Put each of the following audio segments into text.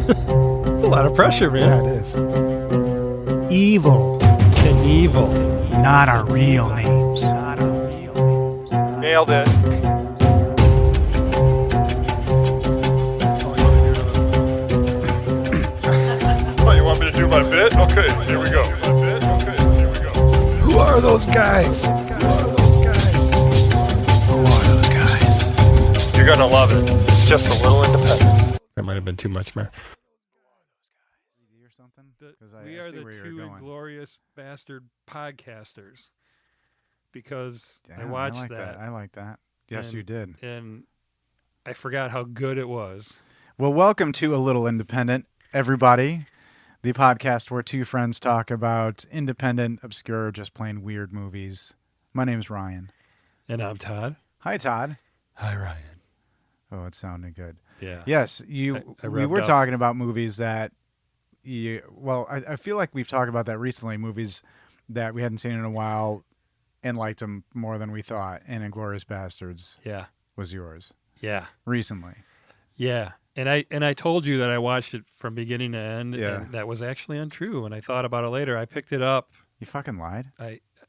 A lot of pressure, man. Yeah, it is. Evil. Knievel. Not our real names. Nailed it. Oh, you want me to do my bit? Okay, here we go. Who are those guys? You're gonna love it. It's just a little independent. That might have been too much, man. Or something? We are the two inglorious bastard podcasters. Because I watched that. I like that. Yes, you did. And I forgot how good it was. Well, welcome to A Little Independent, everybody. The podcast where two friends talk about independent, obscure, just plain weird movies. My name's Ryan. And I'm Todd. Hi, Todd. Hi, Ryan. Oh, it sounded good. Yeah. Yes, I we rubbed were off. talking about movies that I feel like we've talked about that recently, movies that we hadn't seen in a while and liked them more than we thought. And Inglourious Bastards was yours. Yeah. Recently. Yeah. And I told you that I watched it from beginning to end, Yeah. and that was actually untrue. When I thought about it later, I picked it up. You fucking lied?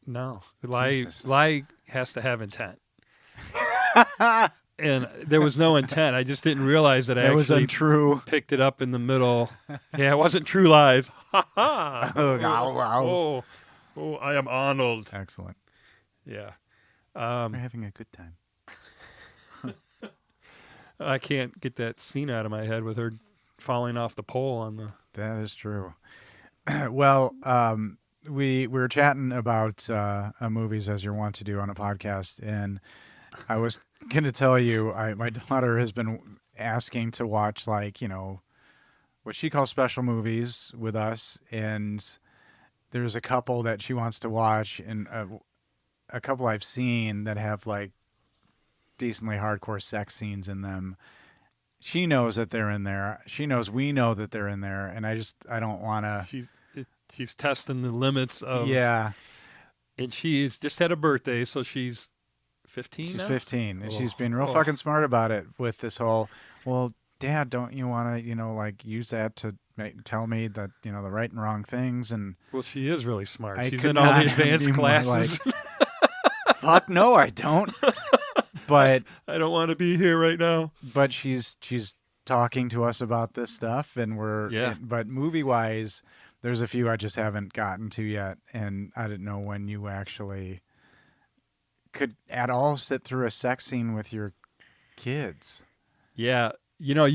No. Jesus. Lie has to have intent. And there was no intent. I just didn't realize that I That was actually untrue. picked it up in the middle. Yeah, it wasn't True Lies. Ha ha. Oh, Oh, I am Arnold. excellent. Yeah. We're having a good time. I can't get that scene out of my head with her falling off the pole on the... That is true. Well, we were chatting about movies as you're wont to do on a podcast, and I was going to tell you, my daughter has been asking to watch, like, you know, what she calls special movies with us, and there's a couple that she wants to watch, and a couple I've seen that have, like, decently hardcore sex scenes in them. She knows that they're in there. She knows we know that they're in there, and I don't want to... She's testing the limits of... Yeah. And she's just had a birthday, so she's 15 She's now? 15, and she's been real fucking smart about it with this whole, well, Dad, don't you want to, like, use that to tell me that, the right and wrong things? And Well, she is really smart. I She's could in all not the advanced be more classes. fuck no, I don't. But I don't want to be here right now. but she's talking to us about this stuff, and but movie-wise, there's a few I just haven't gotten to yet, and I didn't know when you actually could at all sit through a sex scene with your kids. Yeah. You're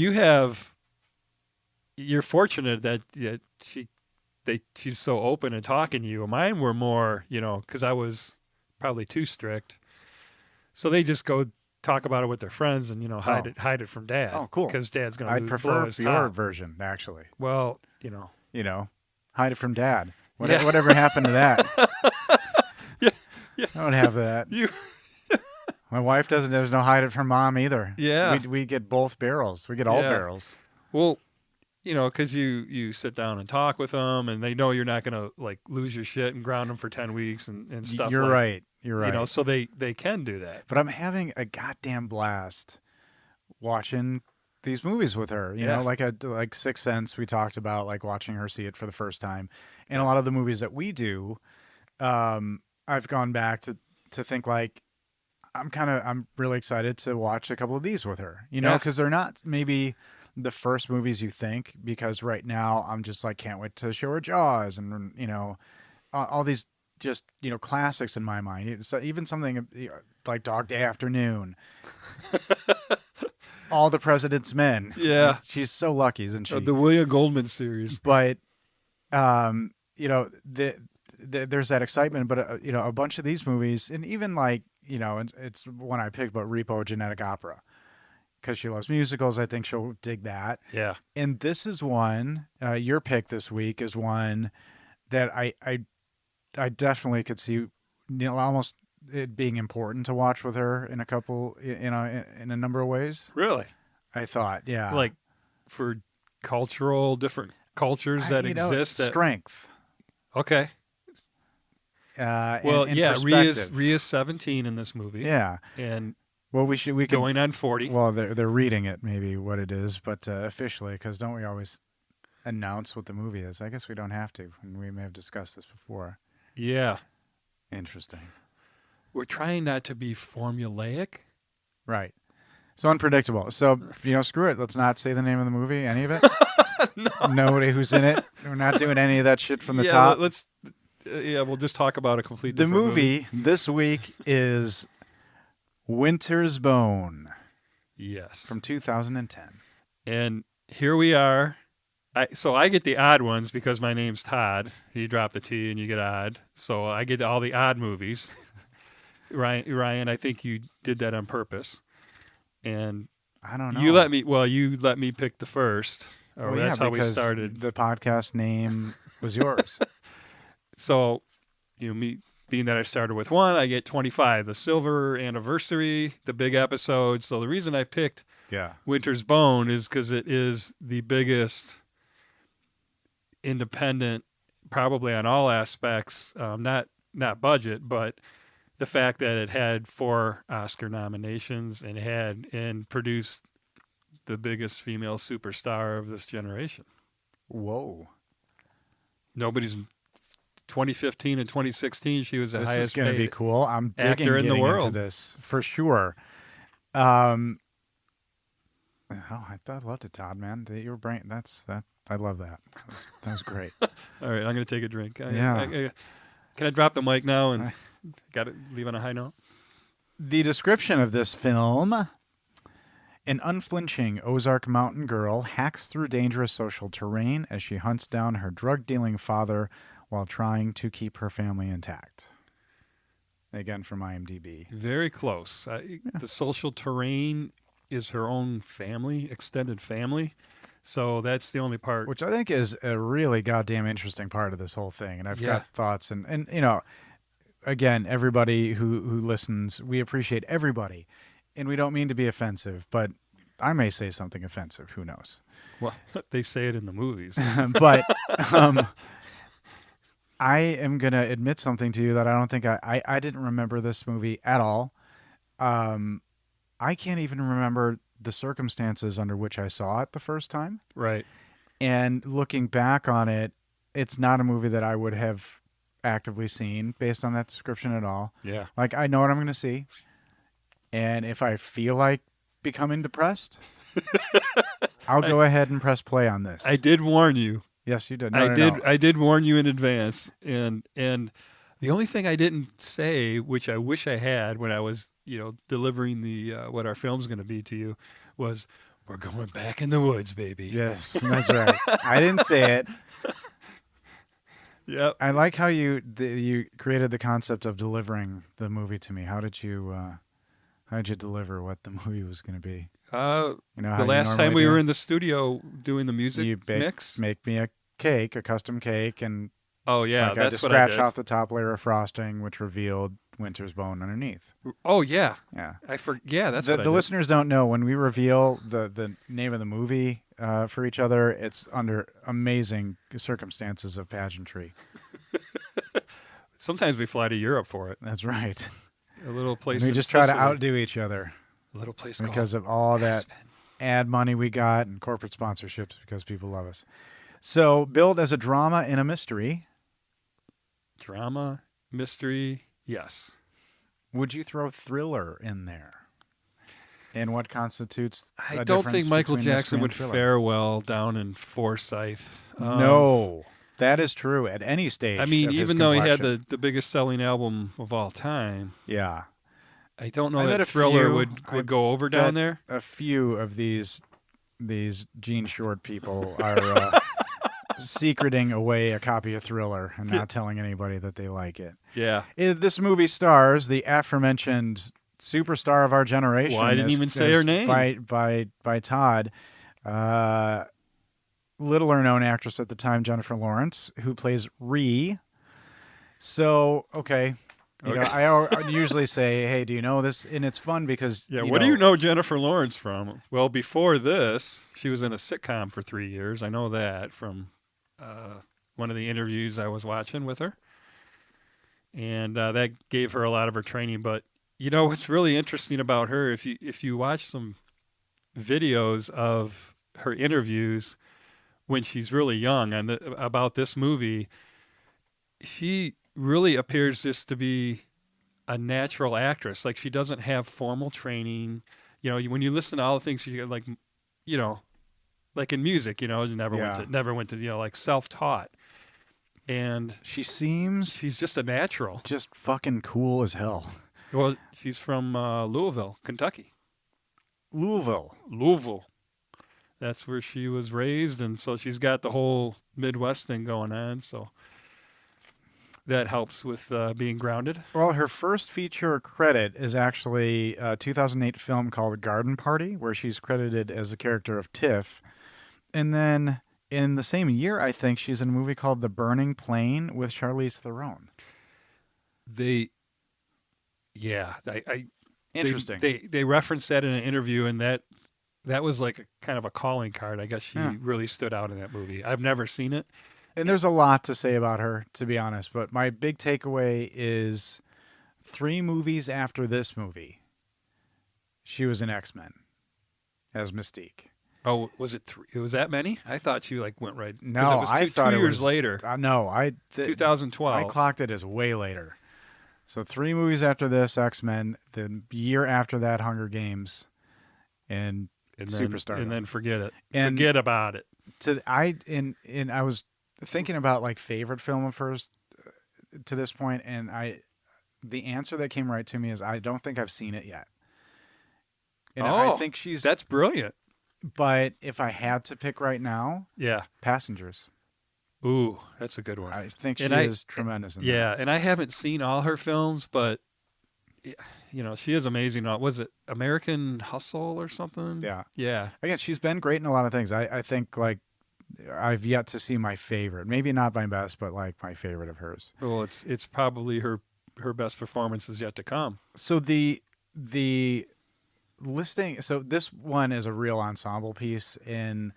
fortunate that she's so open and talking to you. Mine were more, because I was probably too strict. So they just go talk about it with their friends and, hide it from Dad. Oh, cool. Because Dad's going I'd to prefer blow his your top. version, actually. Well, Hide it from Dad. Yeah. Whatever happened to that? Yeah. I don't have that. My wife doesn't. There's no hide it from Mom either. Yeah. We get both barrels. We get all barrels. Well, because you sit down and talk with them, and they know you're not going to, like, lose your shit and ground them for 10 weeks and stuff. You're right. You're right. So they can do that. But I'm having a goddamn blast watching these movies with her. You know, like Sixth Sense. We talked about, like, watching her see it for the first time, and a lot of the movies that we do, I've gone back to think, like, I'm really excited to watch a couple of these with her. Because they're not maybe the first movies you think, because right now I'm just like, can't wait to show her Jaws and, all these just, classics in my mind. So even something like Dog Day Afternoon, All the President's Men. Yeah. She's so lucky, isn't she? The William Goldman series. But, there's that excitement, but, a bunch of these movies, and even like, it's one I picked, but Repo Genetic Opera, because she loves musicals. I think she'll dig that. Yeah. And this is one, your pick this week is one that I definitely could see, almost it being important to watch with her in a couple, in a number of ways. Really? I thought, yeah. Like for different cultures that exist. Strength. Okay. Ria's 17 in this movie. Yeah. And well, we could going on 40. Well, they're reading it, maybe what it is, but officially, because don't we always announce what the movie is. I guess we don't have to, and we may have discussed this before. Yeah. Interesting. We're trying not to be formulaic. Right. So unpredictable. So, screw it. Let's not say the name of the movie, any of it. No. Nobody who's in it. We're not doing any of that shit from the Yeah, top. we'll just talk about a complete The different movie this week is Winter's Bone. Yes. From 2010. And here we are. So I get the odd ones because my name's Todd. You drop the T and you get odd. So I get all the odd movies. Ryan, I think you did that on purpose. And I don't know. You let me pick the first. Or that's how we started. The podcast name was yours. So, me being that I started with one, I get 25, the silver anniversary, the big episode. So the reason I picked Winter's Bone is because it is the biggest independent, probably on all aspects, not budget, but the fact that it had 4 Oscar nominations and produced the biggest female superstar of this generation. Whoa. 2015 and 2016, she was the highest paid. This is going to be cool. I'm digging actor in the world into this for sure. I'd love to, Todd, man. Your brain, I love that. That was great. All right, I'm going to take a drink. Yeah. Can I drop the mic now and got to leave on a high note? The description of this film: an unflinching Ozark mountain girl hacks through dangerous social terrain as she hunts down her drug-dealing father while trying to keep her family intact. Again, from IMDb. Very close. The social terrain is her own family, extended family. So that's the only part. Which I think is a really goddamn interesting part of this whole thing. And I've got thoughts. And again, everybody who listens, we appreciate everybody. And we don't mean to be offensive, but I may say something offensive. Who knows? Well, they say it in the movies. But I am going to admit something to you that I don't think I didn't remember this movie at all. I can't even remember the circumstances under which I saw it the first time. Right. And looking back on it, it's not a movie that I would have actively seen based on that description at all. Yeah. Like, I know what I'm going to see. And if I feel like becoming depressed, I'll go ahead and press play on this. I did warn you. Yes, you did. I did warn you in advance. And the only thing I didn't say, which I wish I had when I was, delivering the what our film's going to be to you, was we're going back in the woods, baby. Yes, that's right. I didn't say it. Yep. I like how you created the concept of delivering the movie to me. How did you deliver what the movie was going to be? The last time we were in the studio doing the music mix, make me a cake, a custom cake, and oh yeah, that's what I did. Scratch off the top layer of frosting, which revealed Winter's Bone underneath. Oh yeah, yeah. That's what the listeners don't know. When we reveal the name of the movie for each other, it's under amazing circumstances of pageantry. Sometimes we fly to Europe for it. That's right. A little place. And we just try to outdo each other. A little place because of all that ad money we got and corporate sponsorships because people love us. So, billed as a drama and a mystery. Drama, mystery, yes. Would you throw thriller in there? And what constitutes I don't think Michael Jackson would fare well down in Forsyth. No, that is true at any stage. I mean, even though he had the biggest selling album of all time. Yeah. I don't know that Thriller would go over down there. A few of these Gene Short people are secreting away a copy of Thriller and not telling anybody that they like it. Yeah. This movie stars the aforementioned superstar of our generation. Well, I didn't even say her name. By Todd. Littler known actress at the time, Jennifer Lawrence, who plays Ree. So, okay. I usually say, hey, do you know this? And it's fun because... Yeah, what do you know Jennifer Lawrence from? Well, before this, she was in a sitcom for 3 years. I know that from one of the interviews I was watching with her. And that gave her a lot of her training. But, what's really interesting about her, if you watch some videos of her interviews, when she's really young. And about this movie, she really appears just to be a natural actress. Like she doesn't have formal training. You know, when you listen to all the things she like, you know, like in music, you know, never went to, you know, like self-taught. And she seems she's just a natural. Just fucking cool as hell. Well, she's from Louisville, Kentucky. Louisville. That's where she was raised, and so she's got the whole Midwest thing going on, so that helps with being grounded. Well, her first feature credit is actually a 2008 film called Garden Party, where she's credited as the character of Tiff. And then in the same year, I think, she's in a movie called The Burning Plain with Charlize Theron. Interesting. They referenced that in an interview, and that was like a kind of a calling card. I guess she really stood out in that movie. I've never seen it. And there's a lot to say about her, to be honest. But my big takeaway is 3 movies after this movie, she was in X-Men as Mystique. Oh, was it 3? It was that many? I thought she like went right. No, it was I thought 2 it years was later. 2012. I clocked it as way later. So 3 movies after this, X-Men. The year after that, Hunger Games, and Superstar. And then forget it. And forget about it. I was thinking about like favorite film of hers to this point, and the answer that came right to me is I don't think I've seen it yet. And I think that's brilliant. But if I had to pick right now, Passengers. Ooh, that's a good one. I think she is tremendous in that. Yeah, and I haven't seen all her films, but you know, she is amazing. Was it American Hustle or something? Yeah. Yeah. Again, she's been great in a lot of things. I think like I've yet to see my favorite. Maybe not my best, but like my favorite of hers. Well, it's probably her best performance is yet to come. So the listing, so this one is a real ensemble piece, and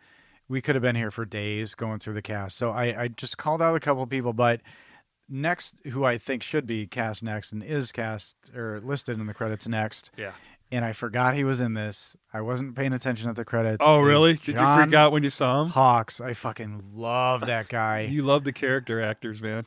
we could have been here for days going through the cast. So I just called out a couple of people, but next, who I think should be cast next and is cast or listed in the credits next. Yeah. And I forgot he was in this. I wasn't paying attention at the credits. Oh, really? Did you forget when you saw him? Hawks. I fucking love that guy. You love the character actors, man.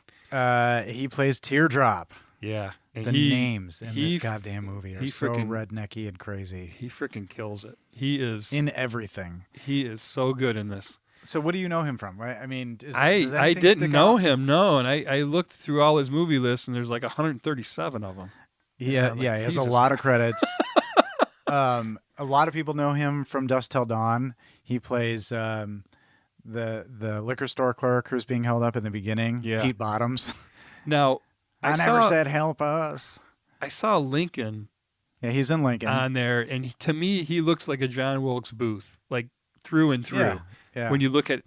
He plays Teardrop. Yeah. And the names in this goddamn movie are so rednecky and crazy. He freaking kills it. He is in everything. He is so good in this. So what do you know him from? I mean, I didn't know him, no, and I looked through all his movie lists, and there's like 137 of them. Yeah, he has a lot of credits. A lot of people know him from Dusk Till Dawn. He plays the liquor store clerk who's being held up in the beginning. Yeah. Pete Bottoms. Now, I never said help us. I saw Lincoln. Yeah, he's in Lincoln on there, and to me, he looks like a John Wilkes Booth, like through and through. Yeah. Yeah. When you look at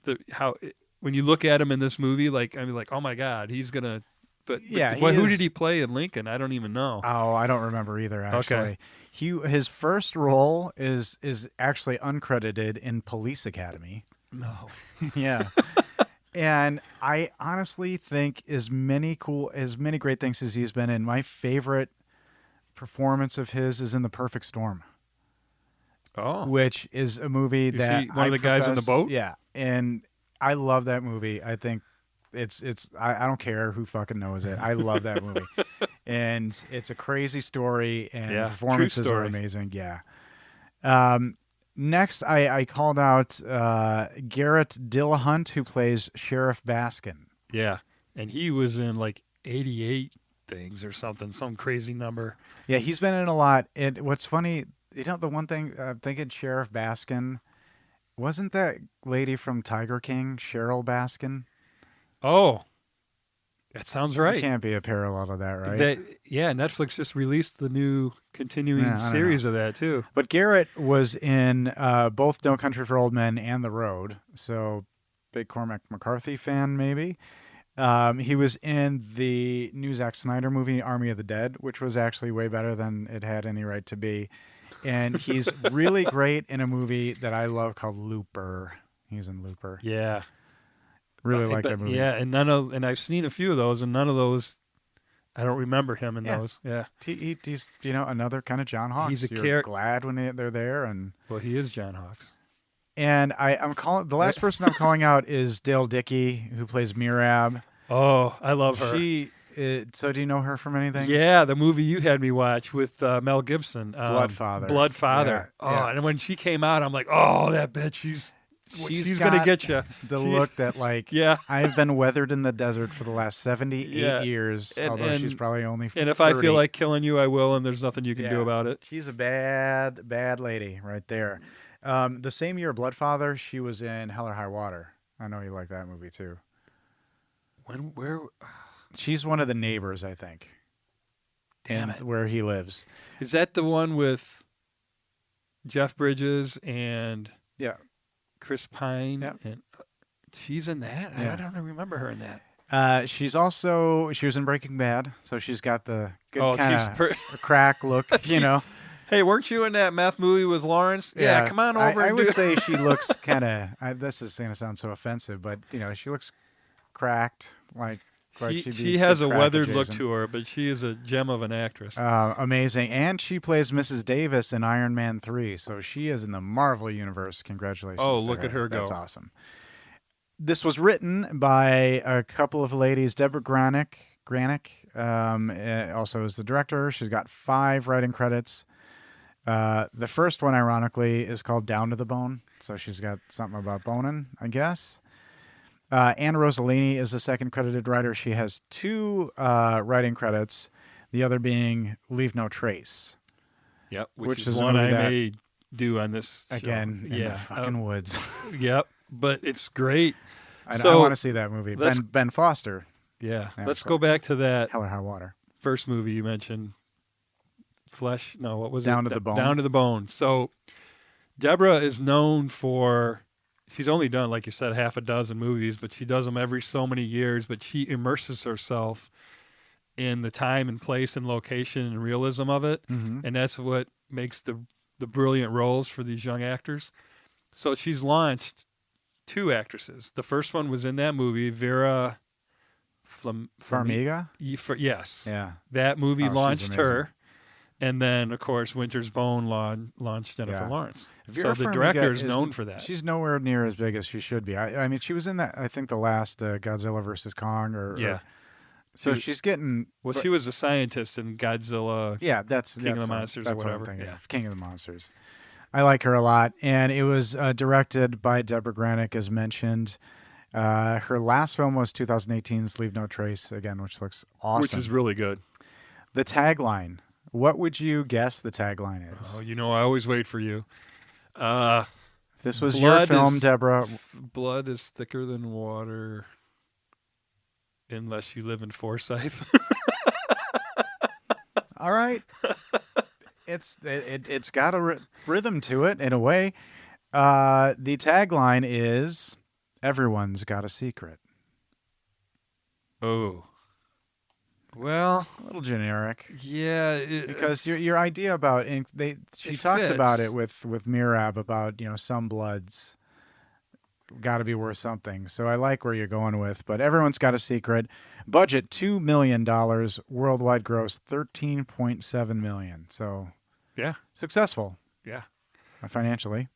when you look at him in this movie, like I mean, like oh my God, he's gonna. But who did he play in Lincoln? I don't even know. Oh, I don't remember either. Actually, his first role is actually uncredited in Police Academy. No. Yeah. And I honestly think as many great things as he's been in, my favorite performance of his is in The Perfect Storm. Oh. Which is a movie that one of the guys in the boat? Yeah. And I love that movie. I think I don't care who fucking knows it. I love that movie. And it's a crazy story, and performances are amazing. Yeah. Next, I called out Garrett Dillahunt, who plays Sheriff Baskin. Yeah. And he was in like 88 things or something, some crazy number. Yeah, he's been in a lot. And what's funny, the one thing I'm thinking, Sheriff Baskin, wasn't that lady from Tiger King, Cheryl Baskin? Oh, that sounds right. There can't be a parallel to that, right? Netflix just released the new continuing series of that too. But Garrett was in both No Country for Old Men and The Road, so big Cormac McCarthy fan maybe. He was in the new Zack Snyder movie Army of the Dead, which was actually way better than it had any right to be. And he's really great in a movie that I love called Looper. He's in Looper. Yeah. Really like that movie. Yeah, and I've seen a few of those, and none of those, I don't remember him in those. Yeah, he's another kind of John Hawkes. He's You're glad when they're there, and well, he is John Hawkes. And I'm calling the last person I'm calling out is Dale Dickey, who plays Mirab. Oh, I love her. So do you know her from anything? Yeah, the movie you had me watch with Mel Gibson, Bloodfather. Bloodfather. Yeah, Oh, yeah. and when she came out, I'm like, oh, that bitch, she's gonna got get you. The look that like, Yeah. I've been weathered in the desert for the last 78 Yeah. years, And- although she's probably only 30. And if I feel like killing you, I will, and there's nothing you can do about it. She's a bad, bad lady right there. The same year, Bloodfather, she was in Hell or High Water. I know you like that movie too. Where? She's one of the neighbors, I think. Damn it. Where he lives. Is that the one with Jeff Bridges and Chris Pine? Yep. And she's in that? Yeah. I don't remember her in that. She was in Breaking Bad, so she's got the good kind of crack look, you know. Hey, weren't you in that meth movie with Lawrence? Yeah, come on over. I would say she looks kind of. This is going to sound so offensive, but she looks cracked. Like she has a weathered look to her, but she is a gem of an actress. Amazing, and she plays Mrs. Davis in Iron Man 3, so she is in the Marvel universe. Congratulations! Oh, to look at her go! That's awesome. This was written by a couple of ladies. Deborah Granick also is the director. She's got 5 writing credits. The first one, ironically, is called Down to the Bone. So she's got something about boning, I guess. Anne Rossellini is the second credited writer. She has 2 writing credits, the other being Leave No Trace. Yep, which is one I may do on this show. Again, in the fucking woods. Yep, but it's great. I want to see that movie. Ben Foster. Yeah, let's go back to that Hell or High Water. First movie you mentioned. Flesh? No, what was Down it? to the Bone. Down to the Bone. So Deborah is known for, she's only done, like you said, half a dozen movies, but she does them every so many years, but she immerses herself in the time and place and location and realism of it. Mm-hmm. And that's what makes the brilliant roles for these young actors. So she's launched 2 actresses. The first one was in that movie, Vera Farmiga? Yes. Yeah. That movie launched she's her. And then, of course, Winter's Bone launched Jennifer Lawrence. Vera so the Farmiga director is known for that. She's nowhere near as big as she should be. I mean, she was in that, I think, the last Godzilla versus Kong. So she's getting... Well, she was a scientist in Godzilla. Yeah, that's King of the Monsters or whatever. King of the Monsters. I like her a lot. And it was directed by Deborah Granick, as mentioned. Her last film was 2018's Leave No Trace, again, which looks awesome. Which is really good. The tagline. What would you guess the tagline is? Oh, I always wait for you. If this was your film, Deborah. Blood is thicker than water unless you live in Forsyth. All right. It's got a rhythm to it in a way. The tagline is, everyone's got a secret. Oh. Well, a little generic. Yeah, because your idea about she talks about it with Mirab about some bloods got to be worth something. So I like where you're going with, but everyone's got a secret. Budget $2 million, worldwide gross $13.7 million. So successful. Yeah, financially,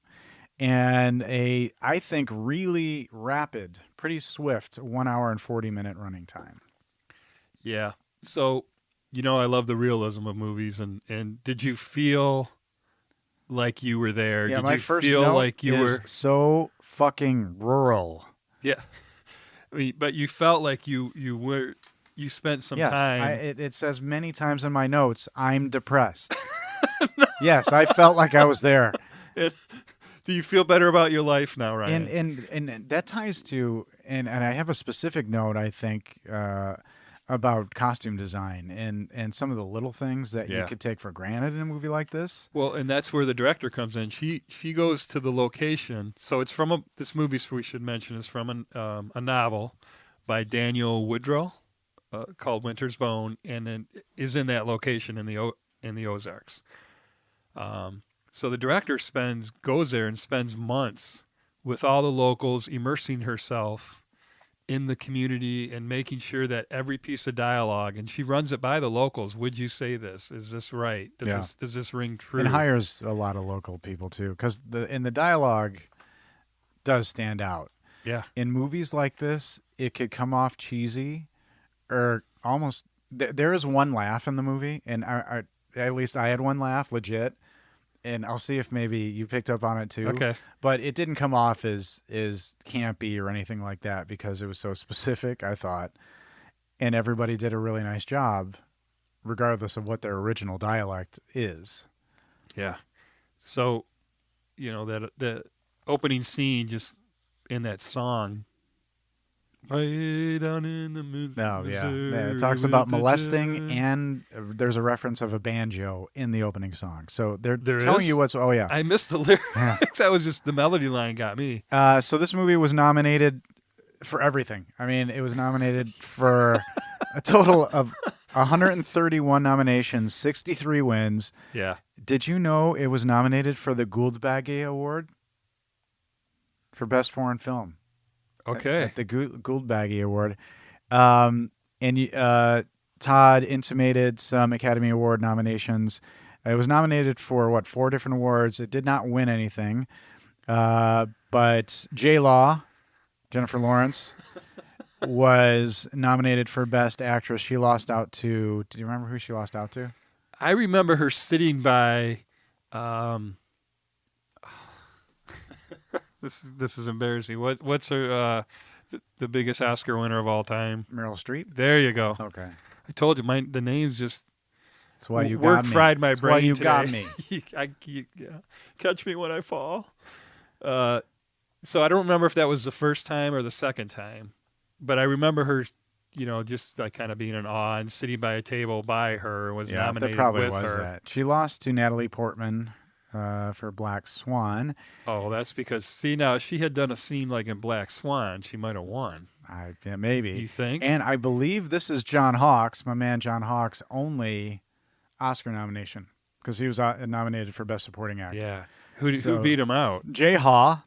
and I think really rapid, pretty swift 1 hour and 40-minute running time. Yeah. So, I love the realism of movies, and did you feel like you were there? Yeah, did my you first feel note like you were so fucking rural? Yeah, but you felt like you spent some time. It says many times in my notes, I'm depressed. No. Yes, I felt like I was there. Do you feel better about your life now, Ryan? And that ties to and I have a specific note, I think, about costume design and some of the little things that you could take for granted in a movie like this. Well, and that's where the director comes in. She goes to the location. So it's from this movie, we should mention, is from a novel by Daniel Woodrow called Winter's Bone, and then is in that location in the Ozarks. So the director goes there and spends months with all the locals, immersing herself in the community and making sure that every piece of dialogue, and she runs it by the locals. Would you say this? Is this right? Does this ring true? And hires a lot of local people too, because in the dialogue does stand out. Yeah. In movies like this, it could come off cheesy or almost. There is one laugh in the movie, and I at least I had one laugh, legit. And I'll see if maybe you picked up on it too. Okay. But it didn't come off as campy or anything like that because it was so specific, I thought. And everybody did a really nice job, regardless of what their original dialect is. Yeah. So, that the opening scene just in that song. Way down in the Missouri. Yeah, it talks about molesting, and there's a reference of a banjo in the opening song. So they're telling is? you what's. Oh yeah, I missed the lyrics. Yeah. That was just the melody line got me. So this movie was nominated for everything. I mean, it was nominated for a total of 131 nominations, 63 wins. Yeah. Did you know it was nominated for the Gouldbagge Award for Best Foreign Film? Okay. At the Gouldbagge Award. And Todd intimated some Academy Award nominations. It was nominated for, 4 different awards. It did not win anything. But JHaw, Jennifer Lawrence, was nominated for Best Actress. She lost out to... Do you remember who she lost out to? I remember her sitting by... This is embarrassing. What's her the biggest Oscar winner of all time? Meryl Streep? There you go. Okay. I told you the names just That's why you work got me. fried my That's brain why you today. got me. Catch me when I fall. So I don't remember if that was the first time or the second time, but I remember her, just like kind of being in awe and sitting by a table by her was nominated that probably with was her. that. She lost to Natalie Portman for Black Swan. Oh, that's because now she had done a scene like in Black Swan. She might have won. Maybe. You think? And I believe this is John Hawkes, my man John Hawkes' only Oscar nomination because he was nominated for Best Supporting Actor. Yeah. Who beat him out? JHaw.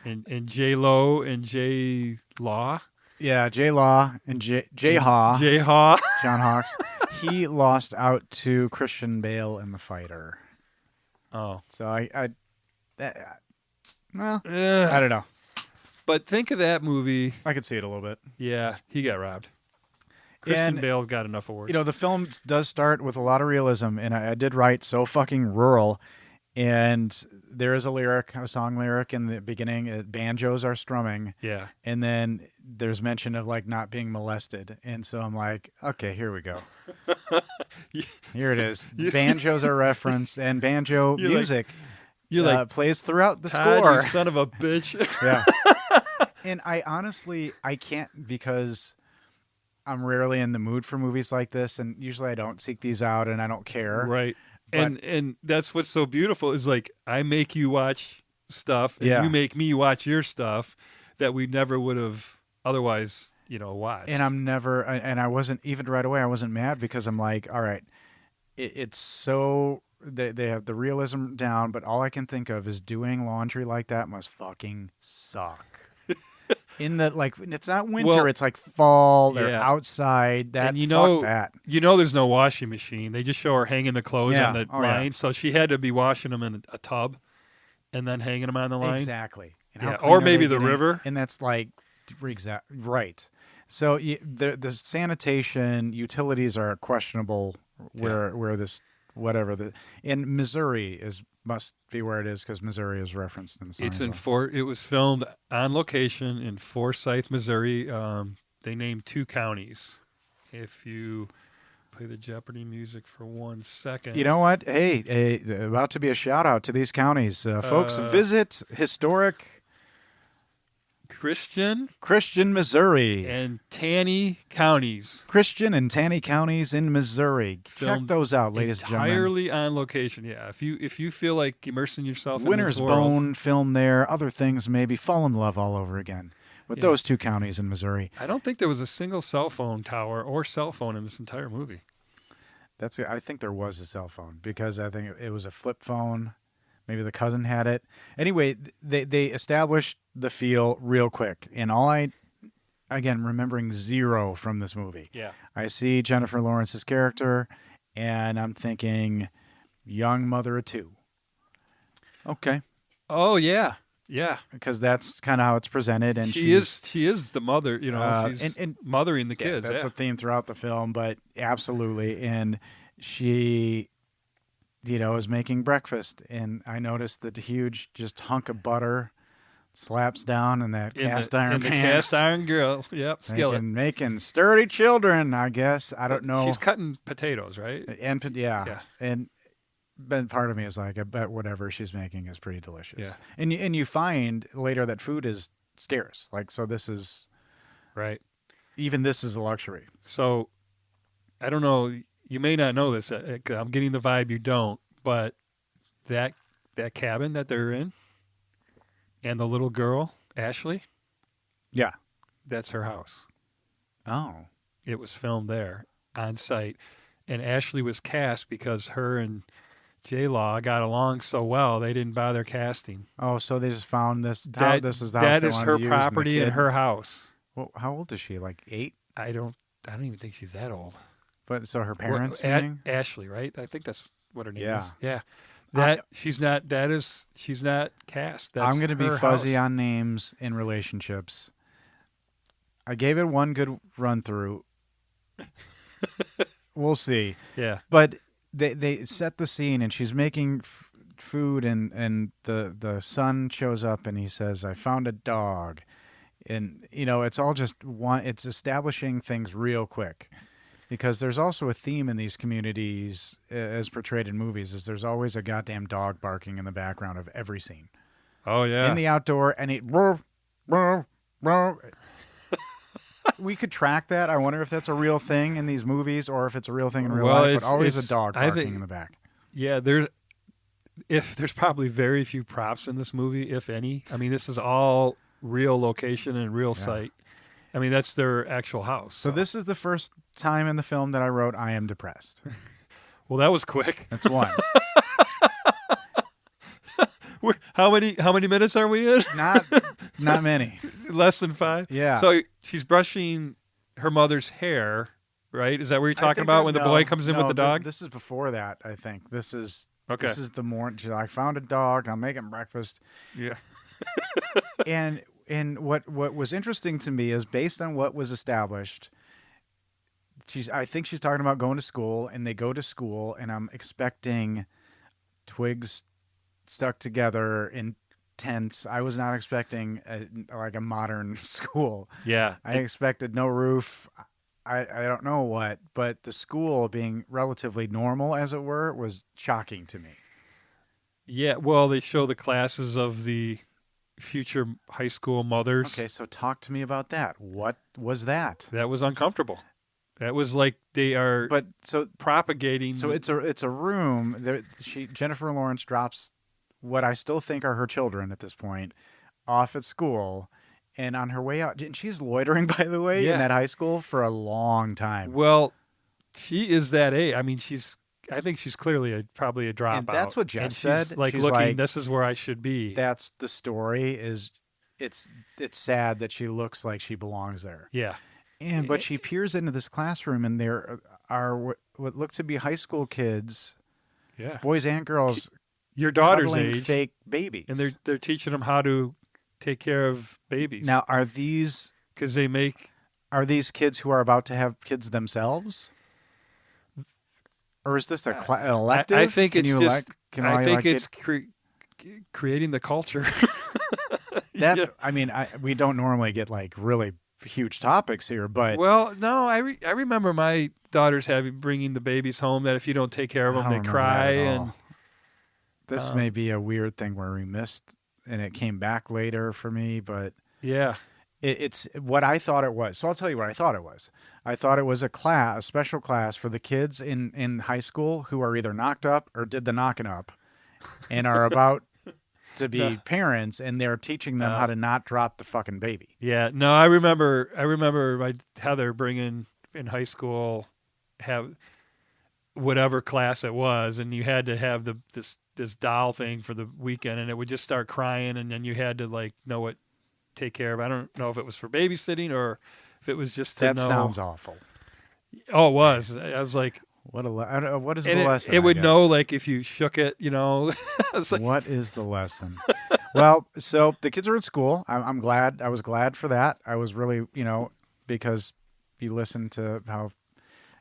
and J-Lo and J-Law? Yeah, JLaw and JHaw. JHaw. John Hawkes. He lost out to Christian Bale in The Fighter. Oh. So I don't know. But think of that movie. I could see it a little bit. Yeah, he got robbed. Christian Bale got enough awards. The film does start with a lot of realism, and I did write so fucking rural. And there is a song lyric in the beginning. Banjos are strumming. Yeah. And then there's mention of not being molested. And so I'm like, okay, here we go. Here it is. Banjos are referenced, and banjo music plays throughout the Todd, score. You son of a bitch. Yeah. And I honestly, I can't because I'm rarely in the mood for movies like this. And usually I don't seek these out and I don't care. Right. And that's what's so beautiful is I make you watch stuff and you make me watch your stuff that we never would have otherwise, watched. And I wasn't even right away. I wasn't mad because I'm like, all right, it's so they have the realism down, but all I can think of is doing laundry like that must fucking suck. In the it's not winter, it's like fall. They're outside. That and fuck that. There's no washing machine. They just show her hanging the clothes on the line, yeah. so she had to be washing them in a tub, and then hanging them on the line. Exactly. And how clean or are maybe they the getting? river. And that's right. So the sanitation utilities are questionable. Where this whatever in Missouri must be where it is because Missouri is referenced in the song. It's in it was filmed on location in Forsyth, Missouri. They named 2 counties. If you play the Jeopardy music for 1 second. You know what? Hey, about to be a shout out to these counties. Folks, visit historic Christian, Missouri. And Taney Counties. Christian and Taney Counties in Missouri. Check those out, ladies and gentlemen. Entirely on location, yeah. If you feel like immersing yourself Winter's in this world. Bone film there, other things maybe, fall in love all over again with those 2 counties in Missouri. I don't think there was a single cell phone tower or cell phone in this entire movie. I think there was a cell phone because I think it was a flip phone. Maybe the cousin had it. Anyway, they established the feel real quick. And again, remembering zero from this movie. Yeah. I see Jennifer Lawrence's character, and I'm thinking young mother of 2. Okay. Oh, yeah. Yeah. because that's kind of how it's presented. And she is the mother, she's and mothering the yeah, kids. that's Yeah. a theme throughout the film, but absolutely. And she, is making breakfast, and I noticed that huge just hunk of butter slaps down in that cast iron the pan. cast iron grill. Yep, skillet. Making sturdy children, I guess. I don't know. She's cutting potatoes, right? And Yeah. And then part of me is like, I bet whatever she's making is pretty delicious. Yeah. And you find later that food is scarce. Like, so this is Right. even this is a luxury. So, I don't know. You may not know this. I'm getting the vibe you don't. But that cabin that they're in, and the little girl Ashley, Yeah. that's her house. Oh. It was filmed there on site, and Ashley was cast because her and JHaw got along so well they didn't bother casting. Oh, so they just found this. This is the that house they is wanted her to use, property and and her house. Well, how old is she? Like 8? I don't even think she's that old. But so her parents. Ashley, right? I think that's what her name Yeah. is. Yeah. She's not cast. That's I'm going to be her fuzzy house. on names in relationships. I gave it one good run through. We'll see. Yeah. But they set the scene, and she's making food, and the son shows up, and he says, "I found a dog," and it's all just one. It's establishing things real quick, because there's also a theme in these communities as portrayed in movies. Is there's always a goddamn dog barking in the background of every scene. Oh yeah. In the outdoor, and it. We could track that. I wonder if that's a real thing in these movies, or if it's a real thing in real life. But always a dog barking in the back. Yeah, there's probably very few props in this movie, if any. I mean, this is all real location and real site. I mean, that's their actual house. So this is the first time in the film that I wrote, "I am depressed." Well, that was quick. That's one. How many minutes are we in? Not many. Less than 5. Yeah. So she's brushing her mother's hair, right? Is that what you're talking about when the boy comes in with the dog? This is before that. I think this is Okay. This is the morning. She's like, "I found a dog. I'm making breakfast." Yeah. and what was interesting to me is based on what was established. I think she's talking about going to school, and they go to school, and I'm expecting twigs stuck together in tents. I was not expecting a modern school. Yeah. I expected no roof. I don't know what, but the school being relatively normal, as it were, was shocking to me. Yeah. Well, they show the classes of the future high school mothers. Okay, so talk to me about that. What was that? That was uncomfortable. That was like they are propagating. So it's a room. Jennifer Lawrence drops what I still think are her children at this point off at school, and on her way out, and she's loitering, by the way, in that high school for a long time. Well, she is that age. I mean, I think she's clearly probably a dropout. And that's what Jess said. She's looking, like, this is where I should be. That's the story. It's sad that she looks like she belongs there. Yeah. But she peers into this classroom, and there are what look to be high school kids, boys and girls, your daughter's cuddling age, fake babies, and they're teaching them how to take care of babies. Now, are these kids who are about to have kids themselves, or is this an elective? I think it's creating the culture. I mean, we don't normally get like really huge topics here, but no, I remember my daughters bringing the babies home that if you don't take care of them, they cry. And this may be a weird thing where we missed, and it came back later for me, but yeah, it's what I thought it was. So I'll tell you what I thought it was. I thought it was a special class for the kids in high school who are either knocked up or did the knocking up, and are about to be parents, and they're teaching them how to not drop the fucking baby. Yeah, no, I remember my Heather bringing in high school, have whatever class it was, and you had to have this doll thing for the weekend, and it would just start crying, and then you had to take care of. I don't know if it was for babysitting or if it was just to know. That sounds awful. Oh, it was. I was like, what is the lesson? It would know, like, if you shook it, It's like, what is the lesson? Well, so the kids are in school. I'm glad. I was glad for that. I was really, because you listen to how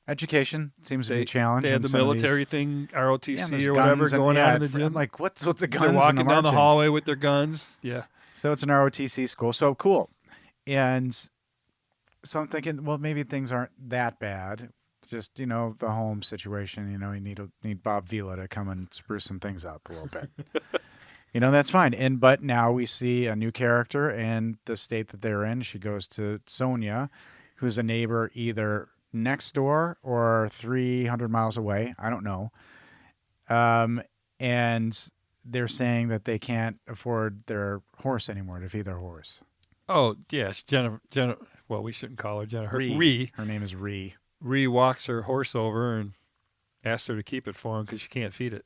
education seems to be a challenge. They had in the some of military these, thing, yeah, ROTC there's or whatever, guns and, going on in the I'm gym. like, what's with the guns? They're walking and down the marching? hallway with their guns. Yeah. So it's an ROTC school. So cool. And so I'm thinking, well, maybe things aren't that bad. Just, the home situation, you need Bob Vila to come and spruce some things up a little bit. That's fine. But now we see a new character and the state that they're in. She goes to Sonia, who's a neighbor either next door or 300 miles away. I don't know. And they're saying that they can't afford their horse anymore, to feed their horse. Oh, yes. Jennifer, well, we shouldn't call her Jennifer. Ree. Her name is Ree. Ree walks her horse over and asks her to keep it for him because she can't feed it.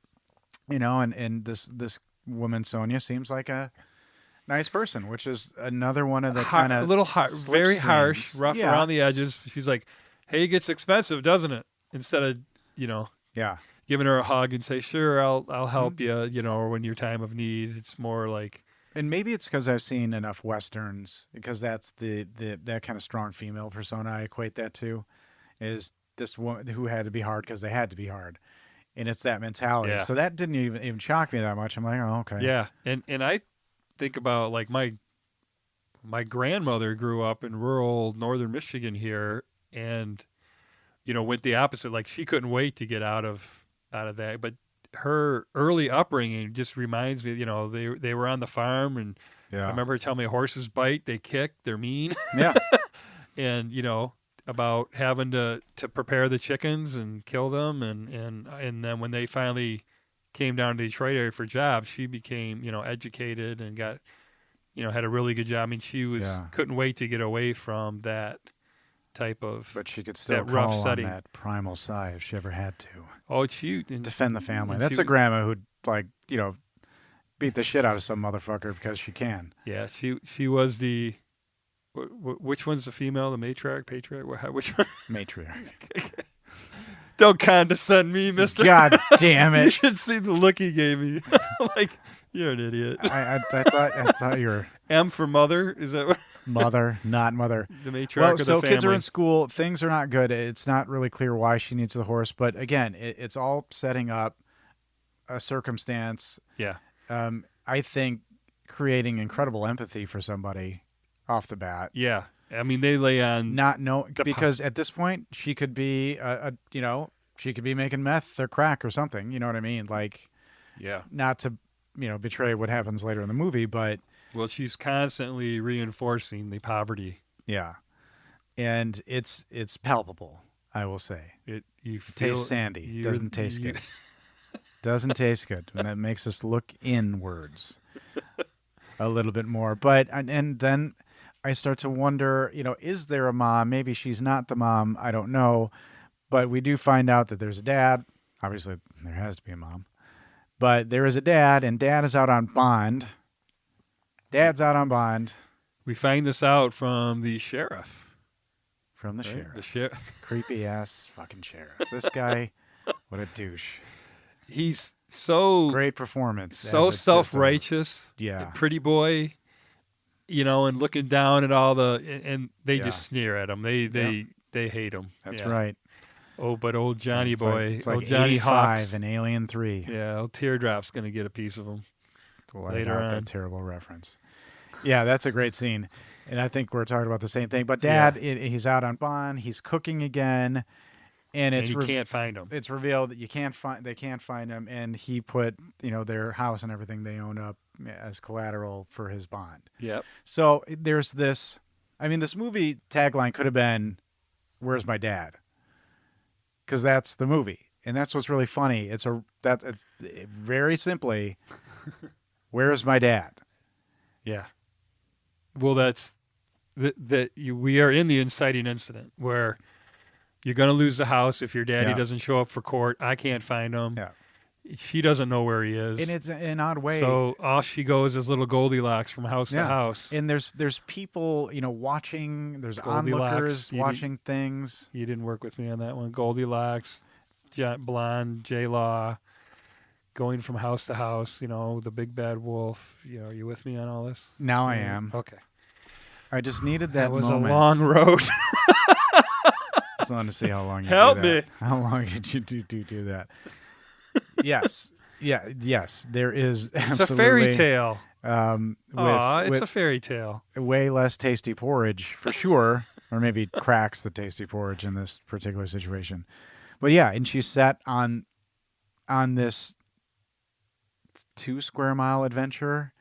And this woman, Sonia, seems like a nice person, which is another one of the kind of a little very harsh, rough Yeah. around the edges. She's like, "Hey, it gets expensive, doesn't it?" Instead of Yeah. giving her a hug and say, "Sure, I'll help you," or when your time of need. It's more like, and maybe it's because I've seen enough westerns, because that's the that kind of strong female persona I equate that to, is this woman who had to be hard because they had to be hard, and it's that mentality. Yeah. So that didn't even shock me that much. I'm like, oh, okay. yeah. And I think about like my grandmother grew up in rural northern Michigan here, and went the opposite. Like she couldn't wait to get out of that, but her early upbringing just reminds me, they were on the farm, and Yeah. I remember her telling me horses bite, they kick, they're mean. Yeah. And about having to prepare the chickens and kill them, and then when they finally came down to the Detroit area for jobs, she became educated and got had a really good job. I mean, she couldn't wait to get away from that type of, But she could still that rough call on setting. that primal side if she ever had to And defend the family. and That's she- a grandma who'd beat the shit out of some motherfucker because she can. Yeah, she was the. Which one's the female? The matriarch, patriarch? Which one? Matriarch. Don't condescend me, Mister. God damn You it! should see the look he gave me. Like, you're an idiot. I thought you were M for mother. Is that what? mother, not mother. The matriarch Well, of the so family? kids are in school. Things are not good. It's not really clear why she needs the horse, but again, it's all setting up a circumstance. Yeah. I think creating incredible empathy for somebody off the bat. Yeah. I mean, they lay on. Because at this point she could be she could be making meth or crack or something. You know what I mean? Like, Yeah. not to betray what happens later in the movie, but Well, she's constantly reinforcing the poverty. yeah, and it's palpable. I will say. You It feel tastes sandy. you're- Doesn't taste you- good. Doesn't taste good, and that makes us look inwards a little bit more. But and then I start to wonder, is there a mom? Maybe she's not the mom. I don't know. But we do find out that there's a dad. Obviously, there has to be a mom. But there is a dad, and dad is out on bond. Dad's out on bond We find this out from the sheriff. from the Right? sheriff. The sheriff. Creepy ass fucking sheriff. This guy, what a douche. He's so Great performance. so as self-righteous. Yeah. Pretty boy. And looking down at all and they Yeah. just sneer at him. They hate him. That's Yeah. right. Oh, but old Johnny It's boy, It's like old Johnny 85 Hawks. in Alien 3. Yeah, old Teardrop's gonna get a piece of him. We'll edit Later out on. that terrible reference. Yeah, that's a great scene. And I think we're talking about the same thing. But Dad, he's out on bond. He's cooking again. And And you can't find him. it's revealed that they can't find him. And he put, their house and everything they own up as collateral for his bond. Yep. So there's this, this movie tagline could have been, "Where's my dad?" Because that's the movie. And that's what's really funny. It's very simply, "Where's my dad?" Yeah. Well, that's we are in the inciting incident where you're going to lose the house if your daddy Yeah. doesn't show up for court. I can't find him. Yeah. She doesn't know where he is. And it's an odd way. So off she goes as little Goldilocks from house to house. And there's people, watching. There's Goldilocks. onlookers You watching things. You didn't work with me on that one. Goldilocks, blonde, JHaw. going from house to house, the big bad wolf. Are you with me on all this? Now I am. Okay. I just needed that was moment. a long road. Just wanted to see how long you Help do that. me. How long did you do that? Yes. Yeah. Yes. There is It's a absolutely, fairy tale. With It's a fairy tale. way less tasty porridge for sure, or maybe cracks the tasty porridge in this particular situation. But yeah, and she sat on this 2 square mile adventure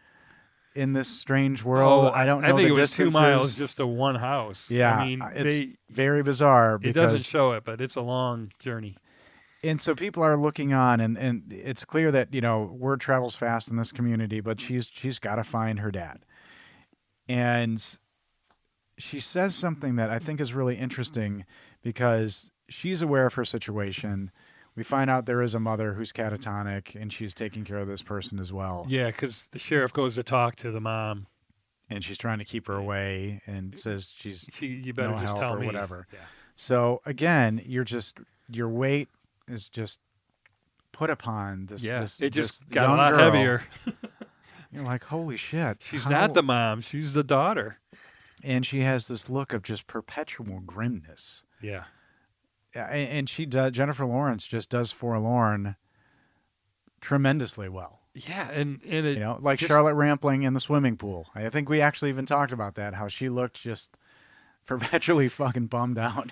in this strange world. I don't know. I think the it was 2 distances. miles just to one house. Yeah, I mean, it's very bizarre. It doesn't show it, but it's a long journey. And so people are looking on, and it's clear that word travels fast in this community. But she's got to find her dad, and she says something that I think is really interesting because she's aware of her situation. We find out there is a mother who's catatonic, and she's taking care of this person as well. Yeah, because the sheriff goes to talk to the mom, and she's trying to keep her away, and says you better no just help tell or me. whatever. Yeah. So again, your weight is just put upon this. Yeah, this, it just this got a young lot girl. heavier. You're like, holy shit! She's not the mom; she's the daughter. And she has this look of just perpetual grimness. Yeah. And she does. Jennifer Lawrence just does Forlorn tremendously well. Yeah, and it, like just, Charlotte Rampling in the swimming pool. I think we actually even talked about that. How she looked just perpetually fucking bummed out,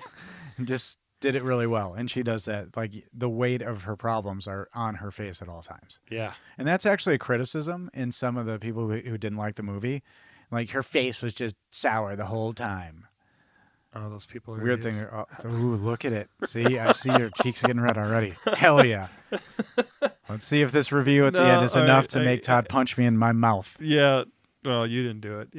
and just did it really well. And she does that. Like the weight of her problems are on her face at all times. Yeah, and that's actually a criticism in some of the people who didn't like the movie. Like her face was just sour the whole time. Oh, those people are weird idiots. thing. Ooh, look at it. See, I see your cheeks getting red already. Hell yeah. Let's see if this review at the end is enough to make Todd punch me in my mouth. Yeah. Well, you didn't do it.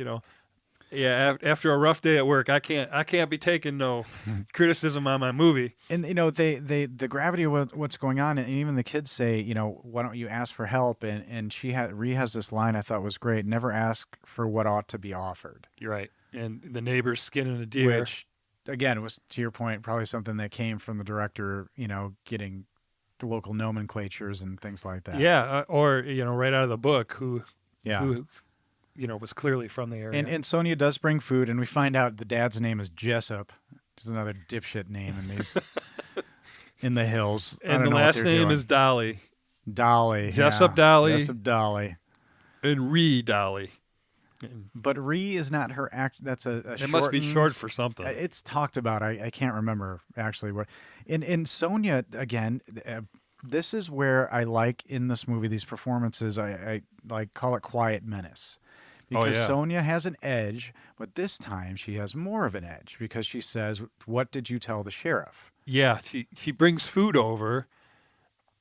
Yeah. After a rough day at work, I can't be taking no criticism on my movie. And the gravity of what's going on, and even the kids say, why don't you ask for help? And Rhea has this line I thought was great: never ask for what ought to be offered. You're right. And the neighbor's skinning a deer, which again was, to your point, probably something that came from the director, getting the local nomenclatures and things like that. Yeah, or right out of the book, who was clearly from the area. And Sonia does bring food, and we find out the dad's name is Jessup, which is another dipshit name in these in the hills. And the last name is Dolly. Dolly. Jessup Dolly. Jessup Dolly. And Ree Dolly. But Ree is not her act. That's a it must be short for something. It's talked about. I can't remember actually what. In Sonia again, this is where I like in this movie these performances. I like call it quiet menace, because Sonia has an edge, but this time she has more of an edge because she says, "What did you tell the sheriff?" Yeah, she brings food over,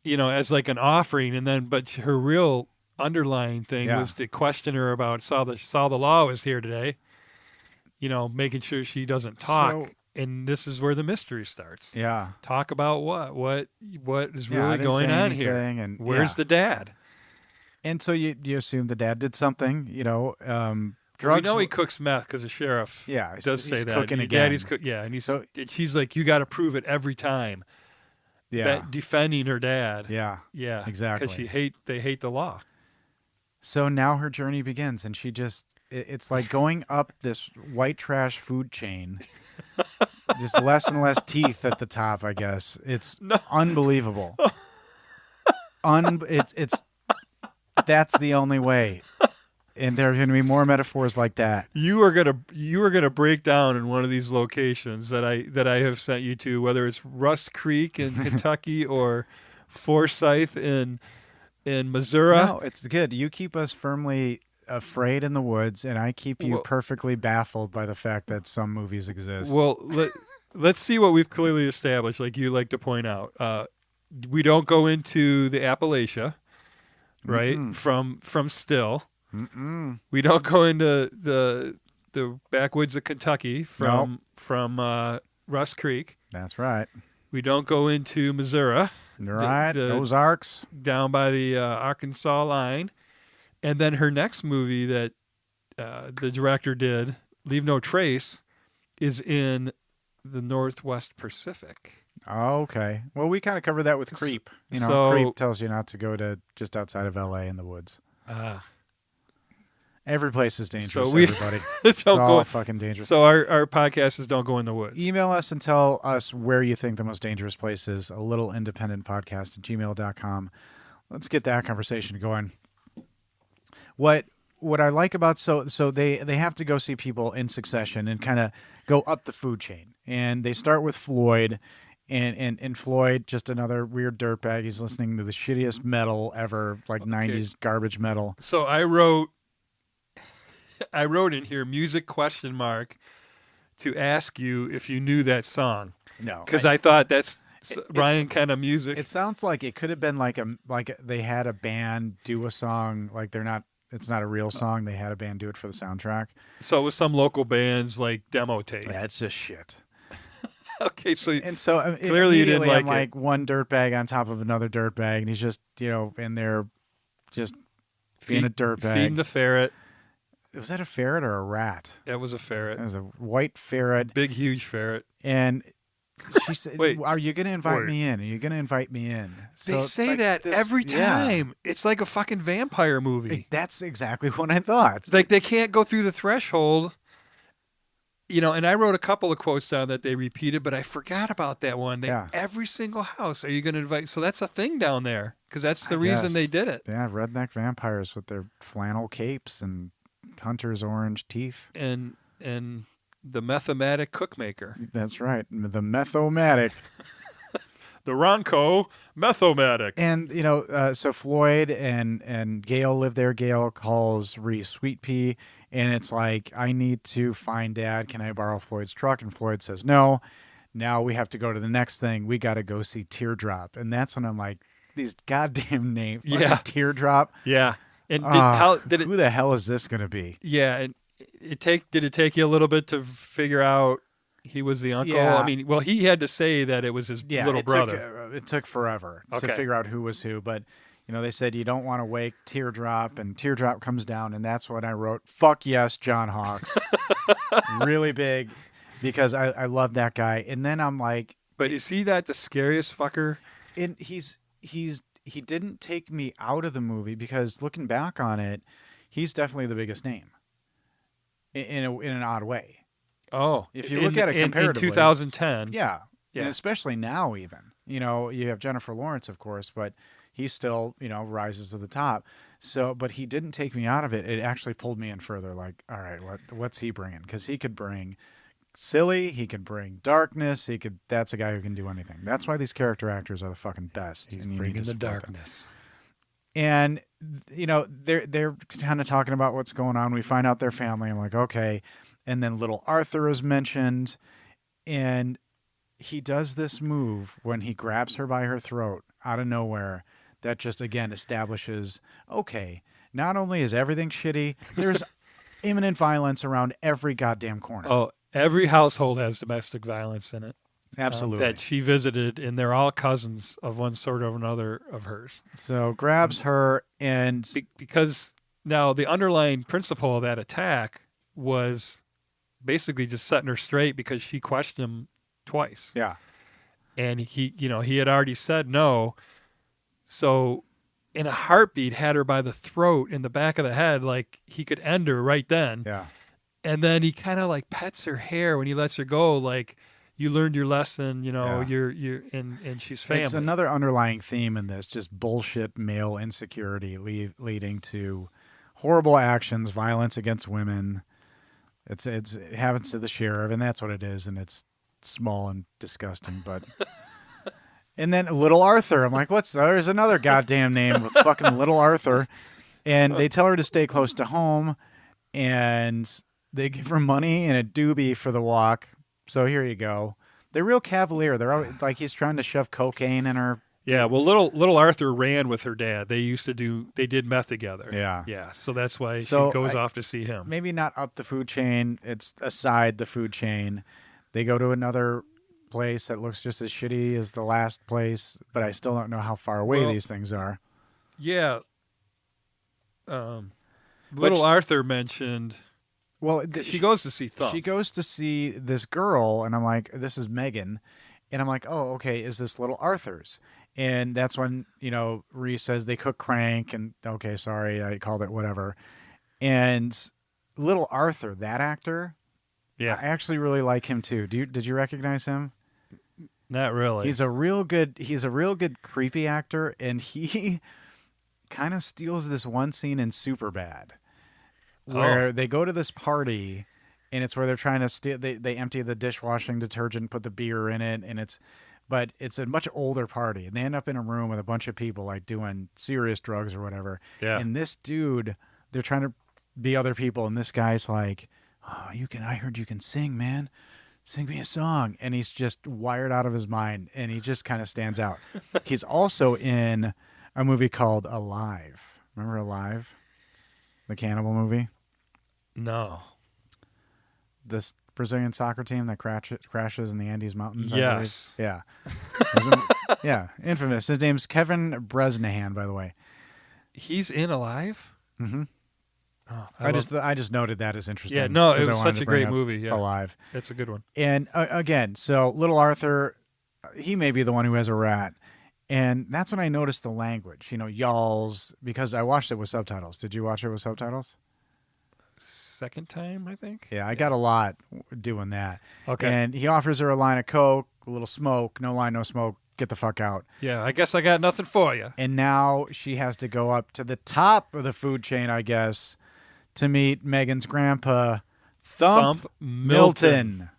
as like an offering, but her real underlying thing was to question her about saw the law was here today, making sure she doesn't talk. And this is where the mystery starts. Yeah, talk about what is really going on here, and where's the dad? And so you assume the dad did something, drugs. We know he cooks meth because the sheriff does say that. Cooking Your again. Daddy's and she's like, you got to prove it every time. Yeah, defending her dad. Yeah, exactly. Because they hate the law. So now her journey begins, and it's like going up this white trash food chain. Just less and less teeth at the top, I guess. It's unbelievable. It's that's the only way. And there are going to be more metaphors like that. You are gonna break down in one of these locations that I have sent you to, whether it's Rust Creek in Kentucky or Forsyth in Missouri. No, it's good. You keep us firmly afraid in the woods, and I keep you perfectly baffled by the fact that some movies exist. Well, let's see what we've clearly established, like you like to point out. We don't go into the Appalachia, right? Mm-mm. From Still. Mm-mm. We don't go into the backwoods of Kentucky from Rust Creek. That's right. We don't go into Missouri. Right, those Ozarks. Down by the Arkansas line. And then her next movie that the director did, Leave No Trace, is in the Northwest Pacific. Oh, okay. Well, we kind of covered that with Creep. You know, So- Creep tells you not to go to just outside of L.A. in the woods. Every place is dangerous, So we- everybody. Don't It's all go- fucking dangerous. So our podcast is Don't Go in the Woods. Email us and tell us where you think the most dangerous place is. A little independent podcast at gmail.com. Let's get that conversation going. What I like about so they have to go see people in succession and kind of go up the food chain. And they start with Floyd, and Floyd, just another weird dirtbag. He's listening to the shittiest metal ever, like 90s garbage metal. So I wrote in here music ? To ask you if you knew that song, No, because I thought that's Ryan kind of music. It sounds like it could have been like they had a band do a song, like it's not a real song. They had a band do it for the soundtrack. So it was some local band's like demo tape. Yeah, it's just shit. Okay, so Clearly you didn't like like it. one dirtbag on top of another dirtbag, and he's just in there just being a dirtbag. Feeding the ferret. Was that a ferret or a rat? That was a ferret. It was a white ferret. Big, huge ferret. And she said, Wait. "Are you going to invite me in? Are you going to invite me in?" They say that every time. It's like a fucking vampire movie. That's exactly what I thought. Like they can't go through the threshold. And I wrote a couple of quotes down that they repeated, but I forgot about that one. Every single house, are you going to invite? So that's a thing down there because that's the reason they did it. Yeah, redneck vampires with their flannel capes and hunter's orange teeth. And the methomatic cookmaker. That's right. The methomatic. The Ronco methomatic. And, so Floyd and Gail live there. Gail calls Reese Sweet Pea, and it's like, I need to find Dad. Can I borrow Floyd's truck? And Floyd says no. Now we have to go to the next thing. We got to go see Teardrop. And that's when I'm like, these goddamn names. Yeah. Teardrop. Yeah. And who the hell is this going to be? Yeah. And did it take you a little bit to figure out he was the uncle? Yeah. I mean, well, he had to say that it was his little brother. It took forever to Okay. figure out who was who. But, they said you don't want to wake Teardrop, and Teardrop comes down, and that's what I wrote. Fuck yes, John Hawkes. Really big, because I love that guy. And then I'm like... But is he the scariest fucker? He didn't take me out of the movie, because looking back on it, he's definitely the biggest name in an odd way. Oh, if you look at it comparatively, in 2010, yeah, and especially now, even you have Jennifer Lawrence, of course, but he still rises to the top. So, but he didn't take me out of it. It actually pulled me in further. Like, all right, what's he bringing? Because he could bring silly, he could bring darkness. That's a guy who can do anything. That's why these character actors are the fucking best. He's bringing the darkness. And they're kind of talking about what's going on. We find out their family. I'm like, okay. And then little Arthur is mentioned, and he does this move when he grabs her by her throat out of nowhere that just, again, establishes, okay, not only is everything shitty, there's imminent violence around every goddamn corner. Oh, every household has domestic violence in it. Absolutely. That she visited, and they're all cousins of one sort or another of hers. So grabs her, and... Because now the underlying principle of that attack was basically just setting her straight because she questioned him twice. Yeah. And he had already said no. So in a heartbeat had her by the throat in the back of the head, like he could end her right then. Yeah. And then he kind of like pets her hair when he lets her go, like, you learned your lesson, you're and she's family. It's another underlying theme in this, just bullshit male insecurity leading to horrible actions, violence against women. It happens to the sheriff, and that's what it is, and it's small and disgusting, but and then Little Arthur. I'm like, there's another goddamn name with fucking Little Arthur. And they tell her to stay close to home, and they give her money and a doobie for the walk. So here you go. They're real cavalier. They're always, like, he's trying to shove cocaine in her. Yeah, well, little Arthur ran with her dad. They did meth together. Yeah. Yeah, so that's why she goes off to see him. Maybe not up the food chain. It's aside the food chain. They go to another place that looks just as shitty as the last place, but I still don't know how far away these things are. Yeah. Little Arthur mentioned... Well, she goes to see Thumb. She goes to see this girl, and I'm like, this is Megan. And I'm like, oh, okay, is this little Arthur's? And that's when, Reese says they cook crank, and okay, sorry, I called it whatever. And little Arthur, that actor, Yeah. I actually really like him too. Did you recognize him? Not really. He's a real good creepy actor, and he kind of steals this one scene in Superbad where they go to this party, and it's where they're trying to steal. They empty the dishwashing detergent, put the beer in it, and but it's a much older party, and they end up in a room with a bunch of people like doing serious drugs or whatever. Yeah. And this dude, they're trying to be other people, and this guy's like, "Oh, I heard you can sing, man. Sing me a song." And he's just wired out of his mind, and he just kind of stands out. He's also in a movie called Alive. Remember Alive? The cannibal movie? No. This Brazilian soccer team that crashes in the Andes Mountains. Yes. Yeah. Yeah. Infamous. His name's Kevin Bresnahan, by the way. He's in Alive? Mm-hmm. Oh, I just noted that as interesting. Yeah, no, it 'cause I was wanted such to a bring great up movie. Yeah. Alive. That's a good one. And again, so little Arthur, he may be the one who has a rat. And that's when I noticed the language, y'alls, because I watched it with subtitles. Did you watch it with subtitles? Second time, I think. Yeah, I got a lot doing that. Okay. And he offers her a line of Coke, a little smoke, no line, no smoke, get the fuck out. Yeah, I guess I got nothing for you. And now she has to go up to the top of the food chain, I guess, to meet Megan's grandpa, Thump Milton.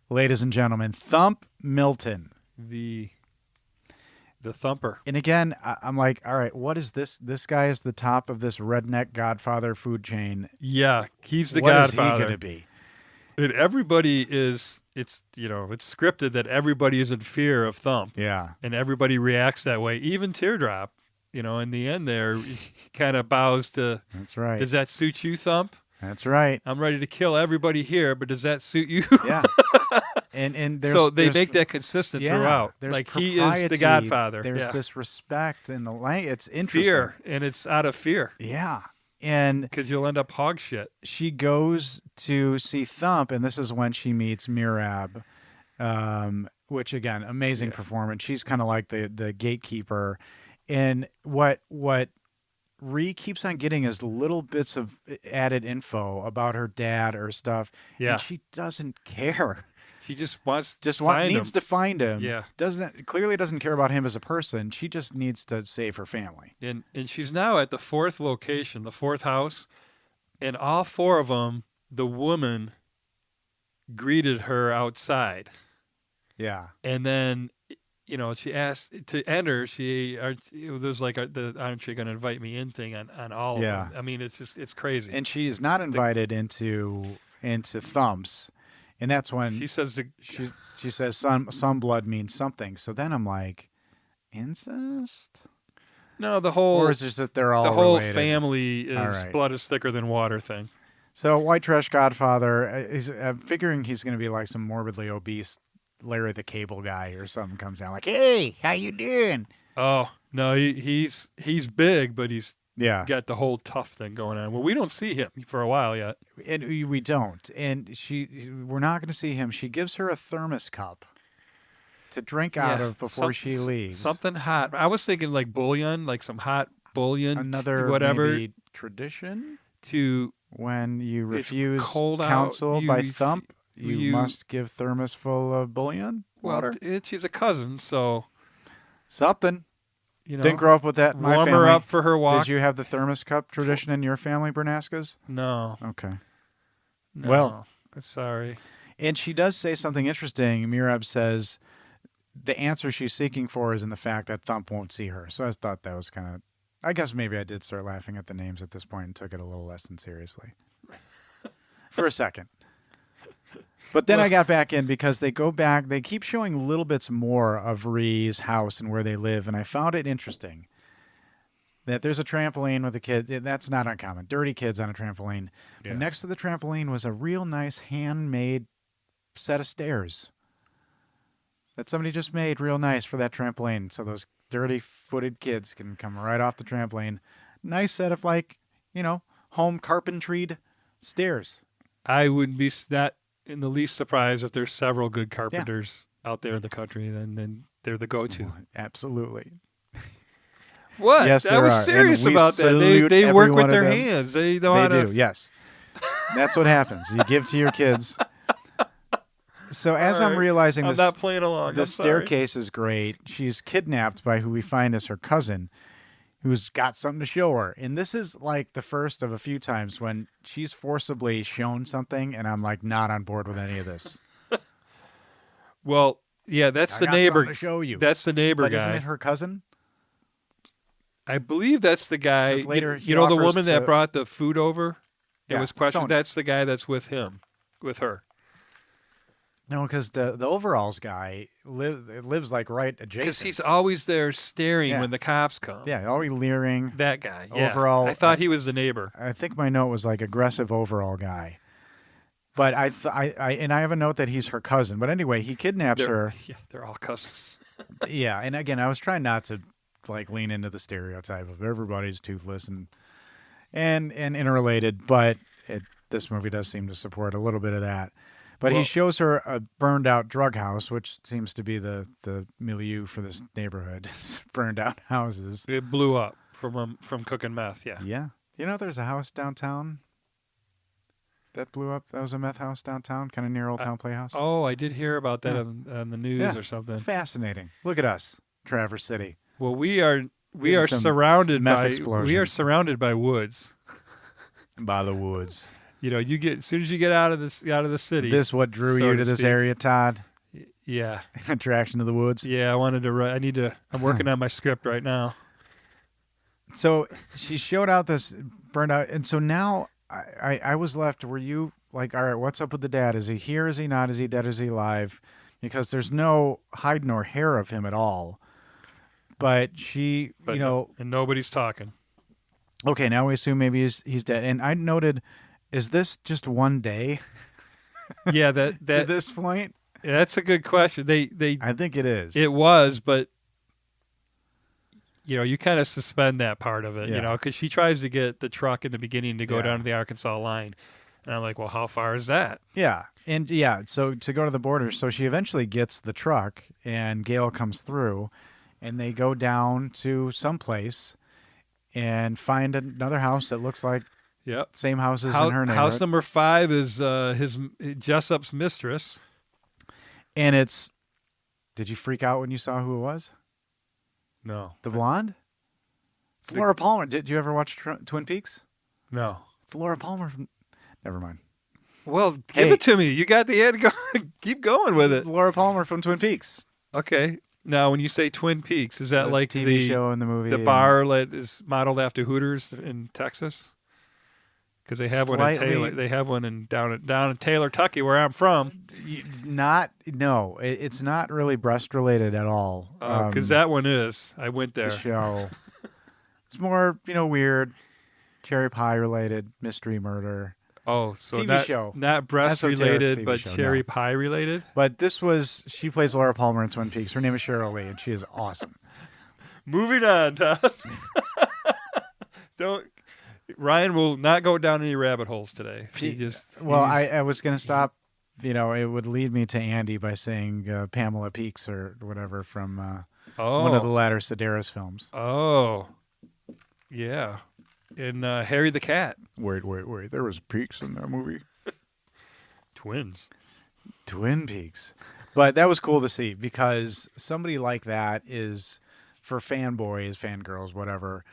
Ladies and gentlemen, Thump Milton. The thumper. And again, I'm like, all right, what is this? This guy is the top of this redneck Godfather food chain. Yeah, he's the What Godfather. is he going to be? And everybody is, it's scripted that everybody is in fear of Thump. Yeah. And everybody reacts that way. Even Teardrop, in the end there, he kind of bows to, That's right. does that suit you, Thump? That's right. I'm ready to kill everybody here, but does that suit you? Yeah. And so they make that consistent throughout. Like he is the Godfather. There's this respect in the language. It's interesting. Fear, and it's out of fear. Yeah. And because you'll end up hog shit. She goes to see Thump, and this is when she meets Mirab, which again, amazing performance. She's kind of like the gatekeeper. And what Ree keeps on getting is little bits of added info about her dad or stuff. Yeah. And she doesn't care. She just wants to find him. Yeah. Clearly doesn't care about him as a person. She just needs to save her family. And she's now at the fourth location, the fourth house, and all four of them, the woman greeted her outside. Yeah. And then, she asked to enter. There's like aren't you going to invite me in thing on all of them. I mean, it's crazy. And she is not invited into Thump's. And that's when she says she says some blood means something. So then I'm like, incest? No, or is it just that they're all the whole related? Family is right. Blood is thicker than water thing. So white trash Godfather, I'm figuring he's going to be like some morbidly obese Larry the Cable Guy or something comes down like, hey, how you doing? Oh no, he's big, but he's got the whole tough thing going on. Well, we don't see him for a while yet. And we don't. And we're not going to see him. She gives her a thermos cup to drink out of before she leaves. Something hot. I was thinking like bouillon, like some hot bouillon. Another whatever maybe tradition to when you refuse cold counsel out, by Thump, you must give thermos full of bouillon water. Well, she's a cousin, so something. Didn't grow up with that in my family. Warm her up for her walk. Did you have the thermos cup tradition in your family, Bernascas? No. Okay. No. Well, sorry. And she does say something interesting. Mirab says the answer she's seeking for is in the fact that Thump won't see her. So I thought that was kind of, I guess maybe I did start laughing at the names at this point and took it a little less than seriously. For a second. But then I got back in because they go back. They keep showing little bits more of Ree's house and where they live. And I found it interesting that there's a trampoline with a kid. That's not uncommon. Dirty kids on a trampoline. Yeah. But next to the trampoline was a real nice handmade set of stairs that somebody just made real nice for that trampoline. So those dirty-footed kids can come right off the trampoline. Nice set of home carpentried stairs. I wouldn't be that in the least surprised if there's several good carpenters out there in the country, then they're the go-to. Absolutely. What? Yes, I there was are. serious And we about that. salute They every work one with of their them. hands. They know how They to. do, yes. That's what happens. You give to your kids. So as All I'm right. realizing I'm this, not playing along. the I'm sorry. staircase is great. She's kidnapped by who we find is her cousin, who's got something to show her. And this is like the first of a few times when she's forcibly shown something, and I'm like not on board with any of this. Well, yeah, that's I the got neighbor. something to show you. That's the neighbor But guy. isn't it her cousin? I believe that's the guy. 'Cause later he you know the offers woman to- that brought the food over? It Yeah, was questioned. someone- That's the guy that's with him, with her. No, because the overalls guy lives like right adjacent. Because he's always there staring Yeah. when the cops come. yeah, always leering. That guy. Yeah. Overall, I thought he was the neighbor. I think my note was like aggressive overall guy. But I have a note that he's her cousin. But anyway, he kidnaps her. Yeah, they're all cousins. Yeah, and again, I was trying not to like lean into the stereotype of everybody's toothless and interrelated, but this movie does seem to support a little bit of that. But he Well- shows her a burned out drug house, which seems to be the milieu for this neighborhood. Burned out houses. It blew up from cooking meth. Yeah. Yeah. You know, there's a house downtown that blew up. That was a meth house downtown, kind of near Old Town Playhouse. Oh, I did hear about that Yeah. on the news Yeah. or something. Fascinating. Look at us, Traverse City. Well, we are Getting some surrounded meth by explosion. woods. By the woods. You know, as soon as you get out of the city. This what drew so you to to this speak. area, Todd? Yeah. Attraction to the woods. Yeah, I wanted to I'm working on my script right now. So she showed out this burned out, and so now I was left. Were you like, all right, what's up with the dad? Is he here? Is he not? Is he dead? Is he alive? Because there's no hide nor hair of him at all. But And nobody's talking. okay, now we assume maybe he's dead. And I noted, is this just one day Yeah, to that this point? that's a good question. They I think it is. It was, but you kind of suspend that part of it, Yeah. because she tries to get the truck in the beginning to go Yeah. down to the Arkansas line, and I'm like, well, how far is that? Yeah. And yeah, so to go to the border, so she eventually gets the truck and Gail comes through and they go down to someplace and find another house that looks like Yep. same houses in her neighborhood. House number 5 is his Jessup's mistress. And did you freak out when you saw who it was? No, The blonde? It's The- Laura Palmer. Did you ever watch Twin Peaks? no. It's Laura Palmer. Never mind. Well, give Hey. it to me. You got the end. Keep going with it. Laura Palmer from Twin Peaks. Okay. Now, when you say Twin Peaks, is that The like TV show in the movie. the bar that is modeled after Hooters in Texas? Because they have one in Slightly. Taylor. They have one down in Taylor, Tucky, where I'm from. It's not really breast related at all. Because that one is. I went there. The show. It's more, weird, cherry pie related, mystery murder. Oh, so TV not, show. not breast Esoteric related, TV but show, cherry no. pie related. But she plays Laura Palmer in Twin Peaks. Her name is Cheryl Lee, and she is awesome. Moving on, Todd. Ryan will not go down any rabbit holes today. I was going to stop. It would lead me to Andy by saying Pamela Peaks or whatever from one of the latter Sedaris films. Oh, yeah. In Harry the Cat. Wait. There was Peaks in that movie. Twins. Twin Peaks. But that was cool to see because somebody like that is, for fanboys, fangirls, whatever,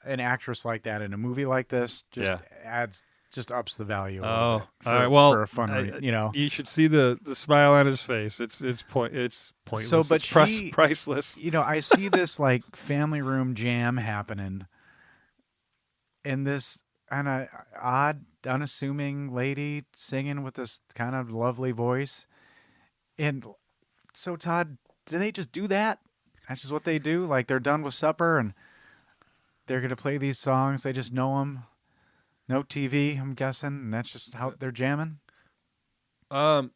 an actress like that in a movie like this just ups the value. Oh, of it for, all right. Well, for a fun, you should see the smile on his face. It's pointless. So, but it's priceless. I see this like family room jam happening, and this kind of odd, unassuming lady singing with this kind of lovely voice. And so, Todd, do they just do that? That's just what they do? Like, they're done with supper, and they're going to play these songs. They just know them. No TV, I'm guessing, and that's just how they're jamming? Don't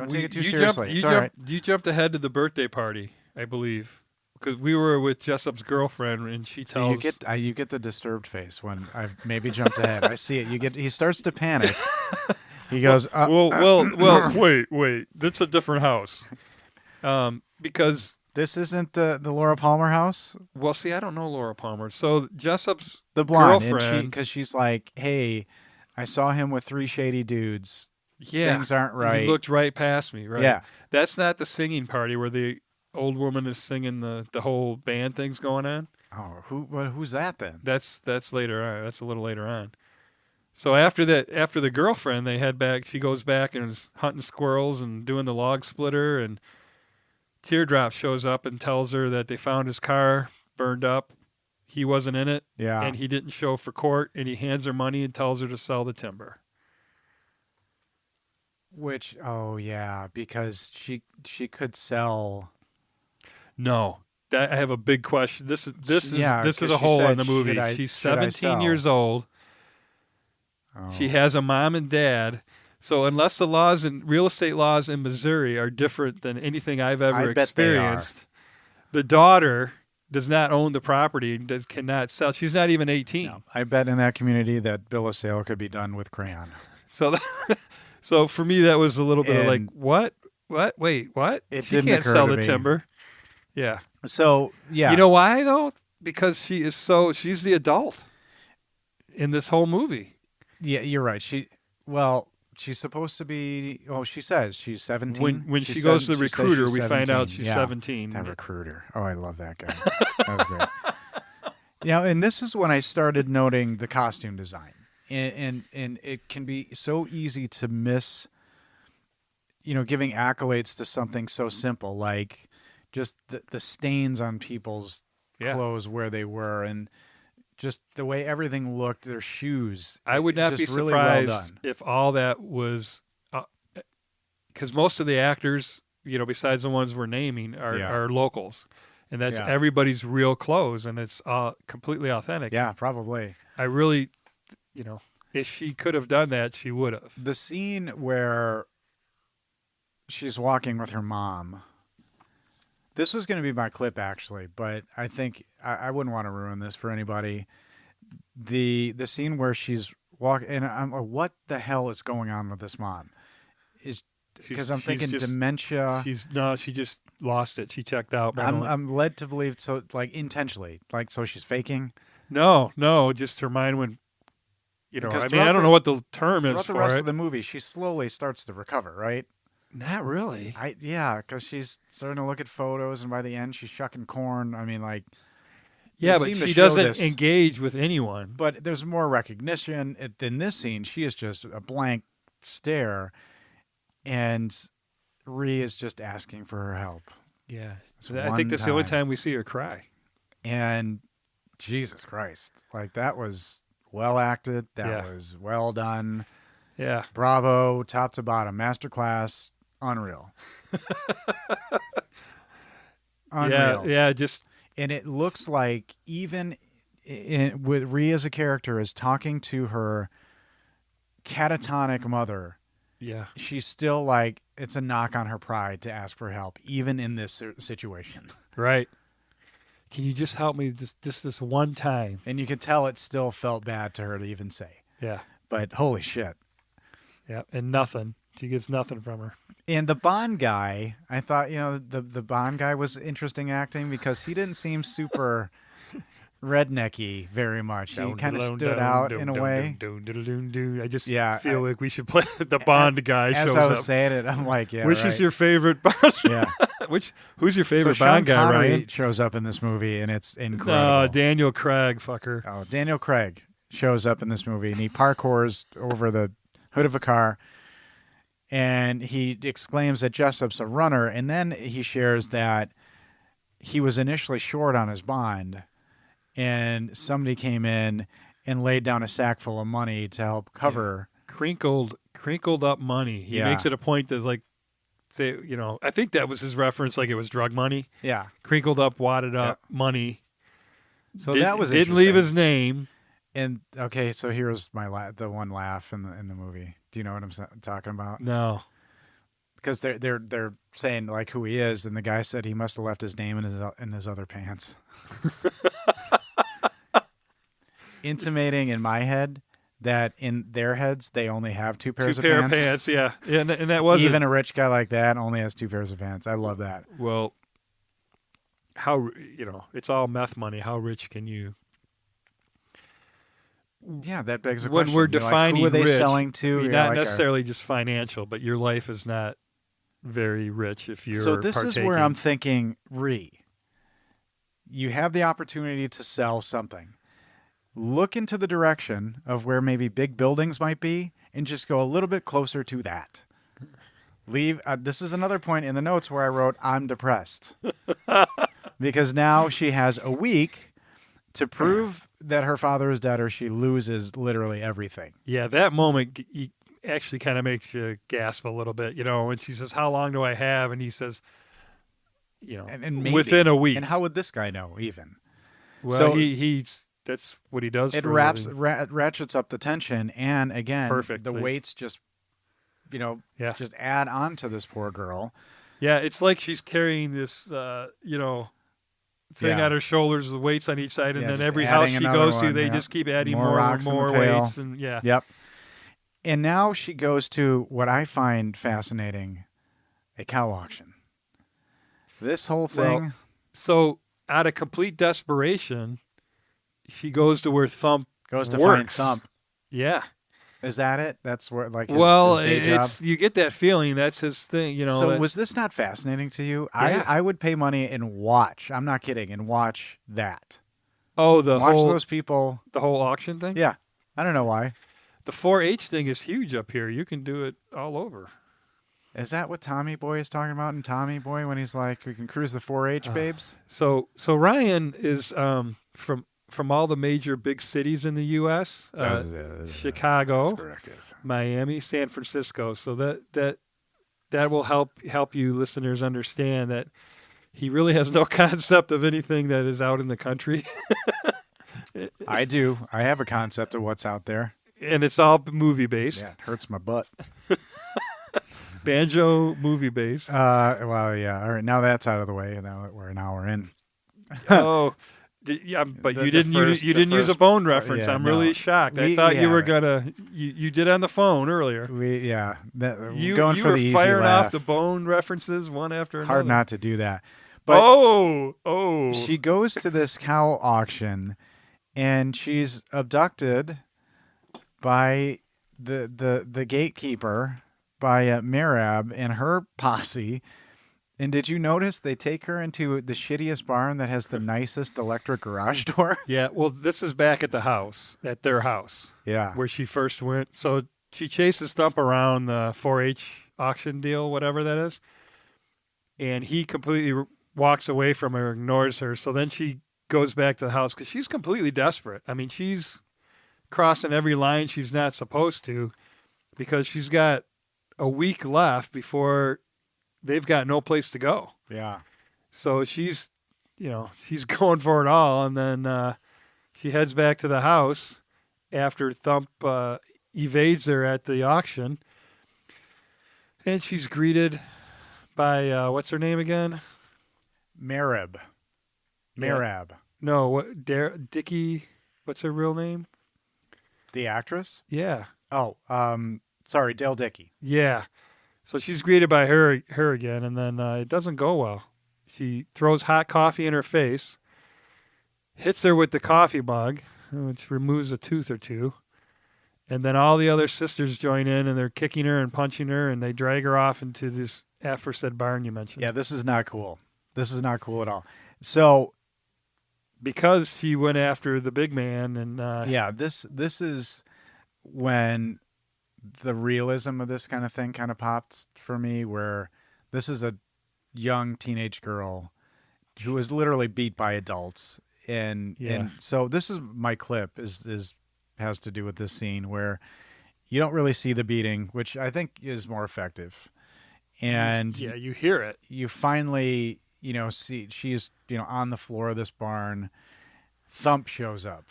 take it too seriously. It's all right. You jumped ahead to the birthday party, I believe. Because we were with Jessup's girlfriend, and she tells... So you get the disturbed face when I've maybe jumped ahead. I see it. He starts to panic. He goes, Well, wait. That's a different house. Because This isn't the Laura Palmer house? well, see, I don't know Laura Palmer. So Jessup's The blonde. girlfriend, Because she's like, hey, I saw him with 3 shady dudes. yeah, Things aren't right. He looked right past me. Right. Yeah. That's not the singing party where the old woman is singing the whole band thing's going on. Oh, who's that then? That's later on. That's a little later on. So after the girlfriend, they head back. She goes back and is hunting squirrels and doing the log splitter. And Teardrop shows up and tells her that they found his car burned up. He wasn't in it, Yeah. and he didn't show for court. And he hands her money and tells her to sell the timber. Which, oh yeah, because she could sell. No, I have a big question. This is Yeah, this is 'cause a she hole said, in the movie. "Should I- She's should I 17 sell?" years old. Oh. She has a mom and dad. So unless the laws and real estate laws in Missouri are different than anything I've I ever bet they are. experienced, the daughter does not own the property and cannot sell. She's not even 18. No, I bet in that community that bill of sale could be done with crayon. So so for me that was a little bit of like, And what? Wait, what? It She didn't can't occur sell to the me. timber. Yeah. So yeah, You know why though? Because she's the adult in this whole movie. yeah, you're right. She's supposed to be. Oh, she says she's 17. When She she says- goes to the she says recruiter, she's we find out 17. she's Yeah, 17. That recruiter. Oh, I love that guy. That was great. And this is when I started noting the costume design, and it can be so easy to miss. Giving accolades to something so simple like just the stains on people's Yeah. clothes where they were, and just the way everything looked, their shoes. I would not just be really well surprised done. if all that was because most of the actors, besides the ones we're naming, are locals, and that's Yeah. everybody's real clothes, and it's completely authentic. Yeah, probably. I really, if she could have done that, she would have. The scene where she's walking with her mom. This was going to be my clip actually, but I think I wouldn't want to ruin this for anybody. The scene where she's walking, and I'm like, what the hell is going on with this mom? Because I'm thinking dementia. She just lost it. She checked out. I'm led to believe so, like intentionally, like so she's faking. No, just her mind went. Because I don't know what the term is Throughout the for rest it. of the movie, she slowly starts to recover, right? Not really. Because she's starting to look at photos, and by the end, she's shucking corn. I mean, like, Yeah, they but seem to she show doesn't this. engage with anyone. But there's more recognition. In this scene, she is just a blank stare, and Rhee is just asking for her help. Yeah, It's I one think that's the only time. time we see her cry. And Jesus Christ, like that was well acted. That Yeah. was well done. Yeah, Bravo, top to bottom, masterclass, unreal. Unreal. yeah. Just And it looks like even with Rhee as a character is talking to her catatonic mother, yeah. she's still like, it's a knock on her pride to ask for help, even in this situation. Right. Can you just help me just this one time? And you can tell it still felt bad to her to even say. Yeah, But holy shit. yeah. And nothing. She gets nothing from her. And the Bond guy, I thought, the Bond guy was interesting acting because he didn't seem super rednecky very much. He kind of stood out in a way. I just Yeah, feel like we should play the Bond guy As shows I was up. saying it, I'm like, yeah, Which right. is your favorite Bond? Yeah. Who's your favorite so Bond Sean guy, Connery Ryan? shows up in this movie, and it's incredible. Daniel Craig, fucker. Oh, Daniel Craig shows up in this movie, and he parkours over the hood of a car, and he exclaims that Jessup's a runner, and then he shares that he was initially short on his bond, and somebody came in and laid down a sack full of money to help cover. Crinkled up money. He Yeah. makes it a point to say, I think that was his reference, like it was drug money. Yeah. Crinkled up, wadded up money. So that was didn't leave interesting. his name. And okay, so here's my the one laugh in the movie. Do you know what I'm talking about? No. Because they're saying like who he is, and the guy said he must have left his name in his other pants. Intimating in my head that in their heads they only have two Two pairs pair of of pants. pants, yeah. And that wasn't Even a rich guy like that only has two pairs of pants. I love that. well. How it's all meth money. How rich can you? Yeah, that begs the When question. we're You're like, defining who are they rich, selling to? You're not like, necessarily just financial, but your life is not very rich if you're. So this is where partaking. I'm thinking, you have the opportunity to sell something. Look into the direction of where maybe big buildings might be and just go a little bit closer to that. Leave. This is another point in the notes where I wrote, I'm depressed. Because now she has a week to prove that her father is dead or she loses literally everything. Yeah, that moment actually kind of makes you gasp a little bit, when she says, "How long do I have?" And he says, And maybe, within a week. And how would this guy know even? Well, So he's that's what he does. It for a wraps living. ratchets up the tension, and again, Perfectly. the weights just, Yeah. just add on to this poor girl. Yeah, it's like she's carrying this, thing Yeah. on her shoulders with weights on each side, and Yeah, then just every adding house she another goes to, one, they yeah. just keep adding More more and rocks in the more pail. weights, and yeah. Yep. And now she goes to what I find fascinating, a cow auction. This whole thing. Well, so out of complete desperation, she goes to where Thump goes to find works. Thump. Yeah. Is that it? That's where his day job? You get that feeling. That's his thing, So was this not fascinating to you? Yeah. I would pay money and watch. I'm not kidding. And watch that. Oh, Watch those people. the whole auction thing? Yeah. I don't know why. The 4-H thing is huge up here. You can do it all over. Is that what Tommy Boy is talking about in Tommy Boy when he's like, we can cruise the 4-H babes? So Ryan is from all the major big cities in the U.S. Chicago, That's correct, yes. Miami, San Francisco. So that will help you listeners understand that he really has no concept of anything that is out in the country. I do. I have a concept of what's out there. And it's all movie based. Yeah, it hurts my butt. Banjo movie based. Well, yeah. All right, now that's out of the way. Now that we're an hour in. Oh, yeah, but you didn't use a phone reference. yeah, I'm no. really shocked. I thought you were haven't. gonna. You did on the phone earlier. You You for were the easy firing laugh. off the bone references one after another. Hard not to do that. But oh. she goes to this cow auction, and she's abducted by the gatekeeper, by Merab and her posse. And did you notice they take her into the shittiest barn that has the nicest electric garage door? Yeah, well, this is back at their house. Yeah. Where she first went. So she chases Thump around the 4-H auction deal, whatever that is. And he completely walks away from her, ignores her. So then she goes back to the house because she's completely desperate. I mean, she's crossing every line she's not supposed to because she's got a week left before they've got no place to go. Yeah. So she's going for it all. And then she heads back to the house after Thump evades her at the auction. And she's greeted by, what's her name again? Merab. No, Dickie, what's her real name? The actress? Yeah. Oh, sorry, Dale Dickey. Yeah. So she's greeted by her again, and then it doesn't go well. She throws hot coffee in her face, hits her with the coffee mug, which removes a tooth or two, and then all the other sisters join in, and they're kicking her and punching her, and they drag her off into this aforesaid barn you mentioned. Yeah, this is not cool. This is not cool at all. So, because she went after the big man, and yeah, this is when the realism of this kind of thing kind of popped for me, where this is a young teenage girl who was literally beat by adults, and so this is my clip has to do with this scene where you don't really see the beating, which I think is more effective, and yeah, you hear it. You finally see she's on the floor of this barn. Thump shows up.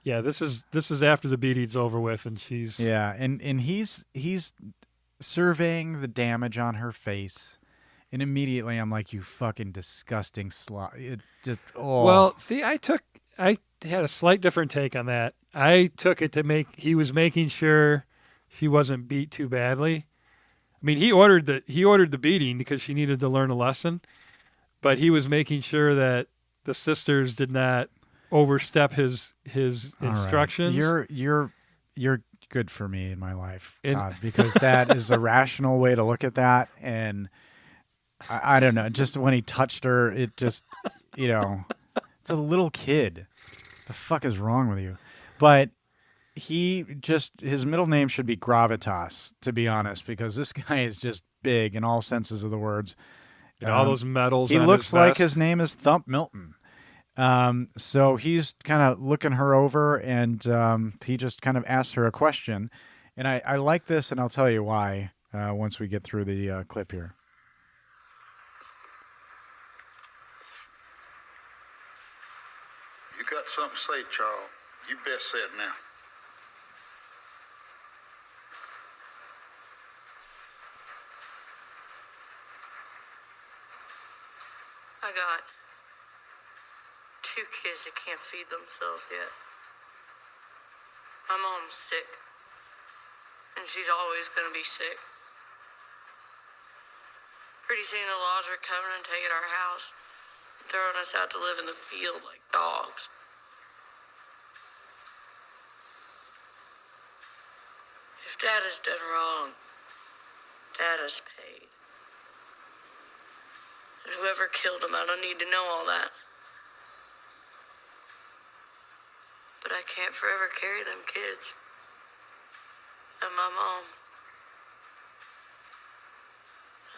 Yeah, this is after the beating's over with, and she's and he's surveying the damage on her face, and immediately I'm like, you fucking disgusting slut. It just Well, see, I had a slight different take on that. I took it to he was making sure she wasn't beat too badly. I mean, he ordered the beating because she needed to learn a lesson, but he was making sure that the sisters did not overstep his All instructions. Right. You're good for me in my life, Todd, because that is a rational way to look at that. And I don't know, just when he touched her, it just, it's a little kid. The fuck is wrong with you? But his middle name should be Gravitas, to be honest, because this guy is just big in all senses of the words. And all those medals. He on looks his like vest. his name is Thump Milton. So he's kind of looking her over, and he just kind of asks her a question. And I like this, and I'll tell you why once we get through the clip here. You got something to say, Charles. You best say it now. I got 2 kids that can't feed themselves yet. My mom's sick, and she's always going to be sick. Pretty soon the laws are coming and taking our house, and throwing us out to live in the field like dogs. If Dad has done wrong, Dad has paid. And whoever killed him, I don't need to know all that. But I can't forever carry them kids. And my mom.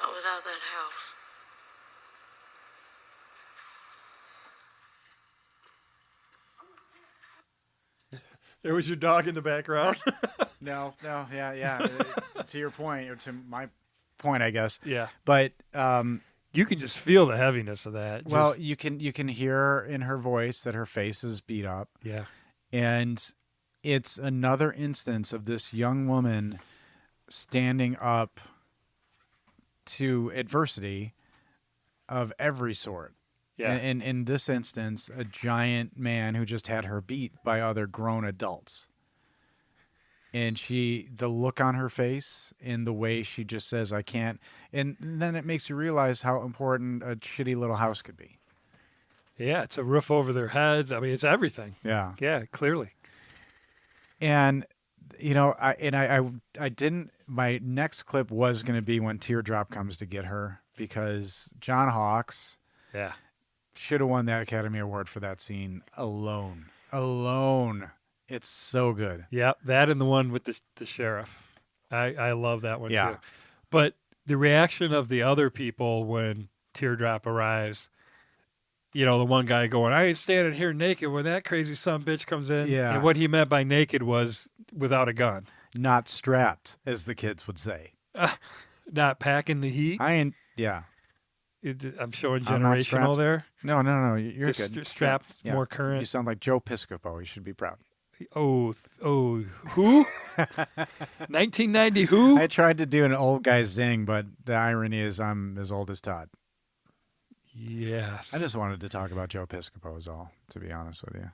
Not without that house. There was your dog in the background. No, yeah. To your point, or to my point, I guess. Yeah. But You can just feel the heaviness of that. well, you can hear in her voice that her face is beat up. Yeah. And it's another instance of this young woman standing up to adversity of every sort. Yeah. And in this instance, a giant man who just had her beat by other grown adults. And the look on her face and the way she just says, I can't. And then it makes you realize how important a shitty little house could be. Yeah, it's a roof over their heads. I mean, it's everything. Yeah. Yeah, clearly. And, I didn't, my next clip was going to be when Teardrop comes to get her, because John Hawkes Yeah. should have won that Academy Award for that scene alone. Alone. It's so good. Yep, that and the one with the sheriff. I love that one Yeah. too. But the reaction of the other people when Teardrop arrives, the one guy going, I ain't standing here naked when that crazy son of a bitch comes in. Yeah. And what he meant by naked was without a gun. Not strapped, as the kids would say. Not packing the heat. Yeah. I'm showing I'm not generational strapped. there. No. You're Just good. strapped, Yeah. more You current. sound like Joe Piscopo. You should be proud. Oh, who? 1990 who? I tried to do an old guy zing, but the irony is I'm as old as Todd. Yes. I just wanted to talk about Joe Piscopo is all, to be honest with you.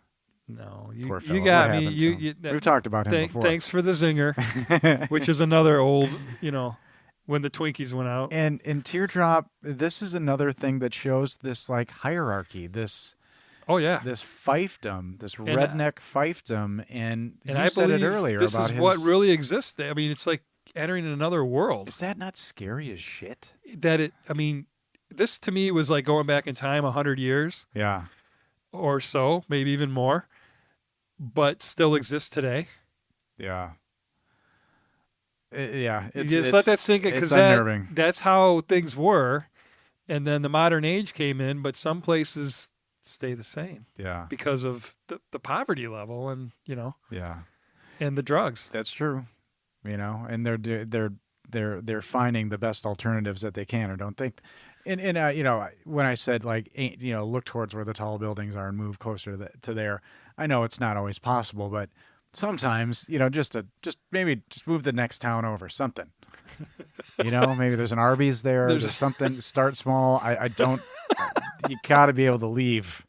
No, Poor you fellow. got What me. happened to him? We've talked about him before. Thanks for the zinger, which is another old, when the Twinkies went out. And in Teardrop, this is another thing that shows this like hierarchy, this Oh yeah, this fiefdom, this redneck fiefdom, and you I said believe it earlier this about is what really exists. I mean, it's like entering another world. Is that not scary as shit? This to me was like going back in time 100 years Yeah. or so, maybe even more, but still exists today. Yeah. Yeah. Just let that sink in, because unnerving. that's how things were, and then the modern age came in, but some places stay the same Yeah. because of the poverty level and Yeah. and the drugs. That's true. And they're finding the best alternatives that they can or don't think. And when I said look towards where the tall buildings are and move closer to there, I know it's not always possible, but sometimes just maybe move the next town over, something. Maybe there's an Arby's there. There's something. Start small. I don't. You got to be able to leave.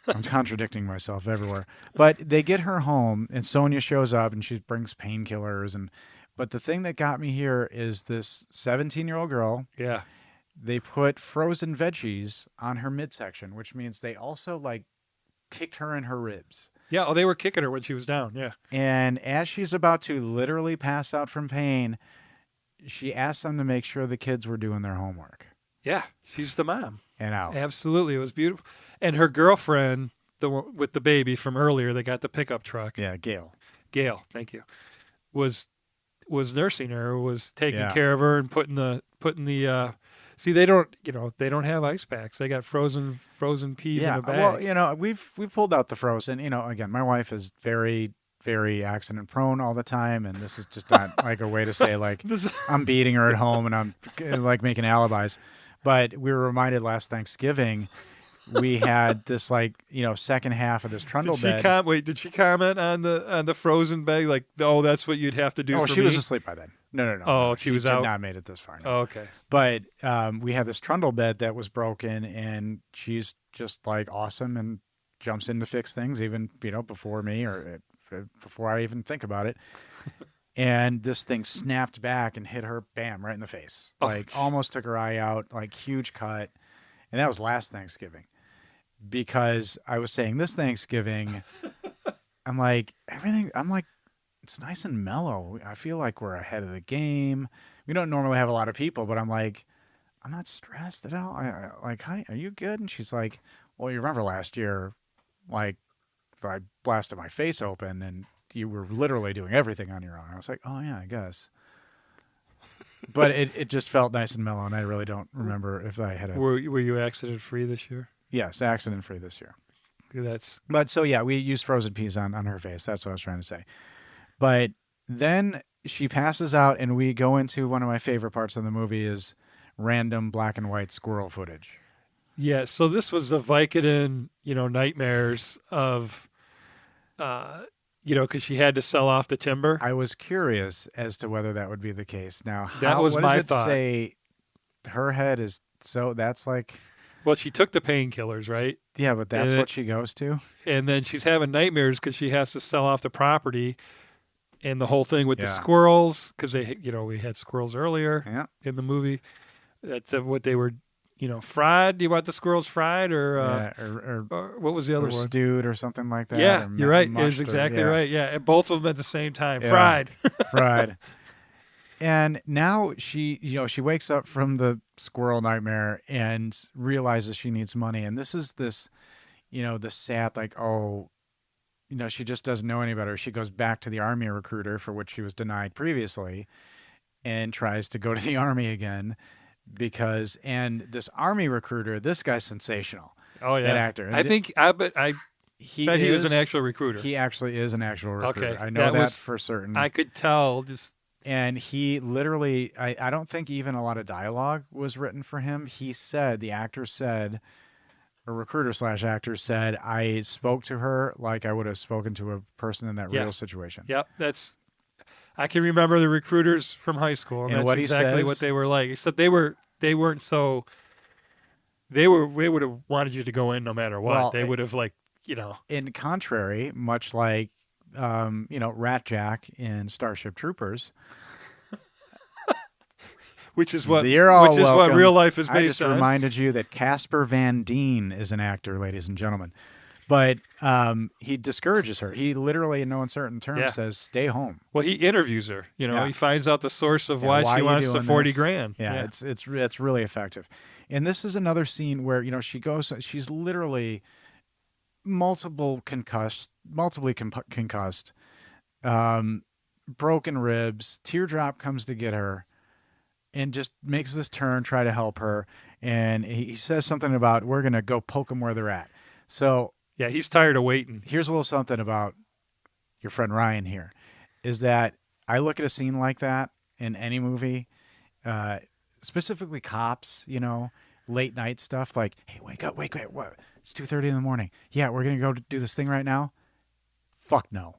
I'm contradicting myself everywhere. But they get her home, and Sonia shows up, and she brings painkillers. But the thing that got me here is this 17-year-old girl. Yeah. They put frozen veggies on her midsection, which means they also like kicked her in her ribs. Yeah. Oh, they were kicking her when she was down. Yeah. And as she's about to literally pass out from pain, she asked them to make sure the kids were doing their homework. Yeah. She's the mom. And out. Absolutely. It was beautiful. And her girlfriend, the one with the baby from earlier, that got the pickup truck. Yeah, Gail. Thank you. Was nursing her, was taking Yeah. care of her and putting the see, they don't have ice packs. They got frozen peas in a bag. Well, we've pulled out the frozen. Again, my wife is very, very accident prone all the time, and this is just not like a way to say like I'm beating her at home and I'm like making alibis. But we were reminded last Thanksgiving we had this second half of this trundle bed. Did she comment on the frozen bag? Like, oh, that's what you'd have to do. Oh, for she me? was asleep by then. No. Oh, she was out. Did not made it this far. No. Oh, okay. But we had this trundle bed that was broken, and she's just like awesome and jumps in to fix things, even before me or before I even think about it. And this thing snapped back and hit her, bam, right in the face. Like almost took her eye out, like huge cut. And that was last Thanksgiving. Because I was saying this Thanksgiving, I'm like, it's nice and mellow. I feel like we're ahead of the game. We don't normally have a lot of people, but I'm like, I'm not stressed at all. I like, honey, are you good? And she's like, well, you remember last year, like, I blasted my face open and you were literally doing everything on your own. I was like, oh, yeah, I guess. But it just felt nice and mellow, and I really don't remember if I had a... Were you accident-free this year? Yes, accident-free this year. But so, yeah, we used frozen peas on her face. That's what I was trying to say. But then she passes out, and we go into one of my favorite parts of the movie is random black and white squirrel footage. Yeah, so this was the Vicodin, nightmares of... because she had to sell off the timber. I was curious as to whether that would be the case. Now, what does my it thought. say her head is, so that's like... Well, she took the painkillers, right? Yeah, but that's what she goes to? And then she's having nightmares because she has to sell off the property and the whole thing with the squirrels, because we had squirrels earlier in the movie. That's what they were... fried. Do you want the squirrels fried or what was the other one? Stewed or something like that. Yeah, you're right. It was exactly right. Yeah, and both of them at the same time. Yeah. Fried. Fried. And now she wakes up from the squirrel nightmare and realizes she needs money. And this is this, the sad, like, she just doesn't know any better. She goes back to the Army recruiter, for which she was denied previously, and tries to go to the Army again. And this Army recruiter, this guy's sensational. Oh yeah, that actor. I bet he was an actual recruiter. He actually is an actual recruiter. Okay, I know that for certain. I could tell. And he literally, I don't think even a lot of dialogue was written for him. He said, the actor said, a recruiter / actor said, I spoke to her like I would have spoken to a person in that real situation. Yep, I can remember the recruiters from high school, and that's what exactly what they were like. Except they weren't so. They would have wanted you to go in no matter what. Well, they would have In contrary, much like Rat Jack in Starship Troopers, which is what welcome. Real life is based on. I just reminded you that Casper Van Dien is an actor, ladies and gentlemen. But he discourages her. He literally, in no uncertain terms, says, stay home. Well, he interviews her. He finds out the source of why she wants the $40,000. Yeah, it's really effective. And this is another scene where, she's literally multiply concussed, broken ribs. Teardrop comes to get her and just makes this turn, try to help her. And he says something about, we're going to go poke them where they're at. So... yeah, he's tired of waiting. Here's a little something about your friend Ryan here, is that I look at a scene like that in any movie, specifically cops, late night stuff, like, hey, wake up, what? It's 2:30 in the morning. Yeah, we're going to go do this thing right now. Fuck no.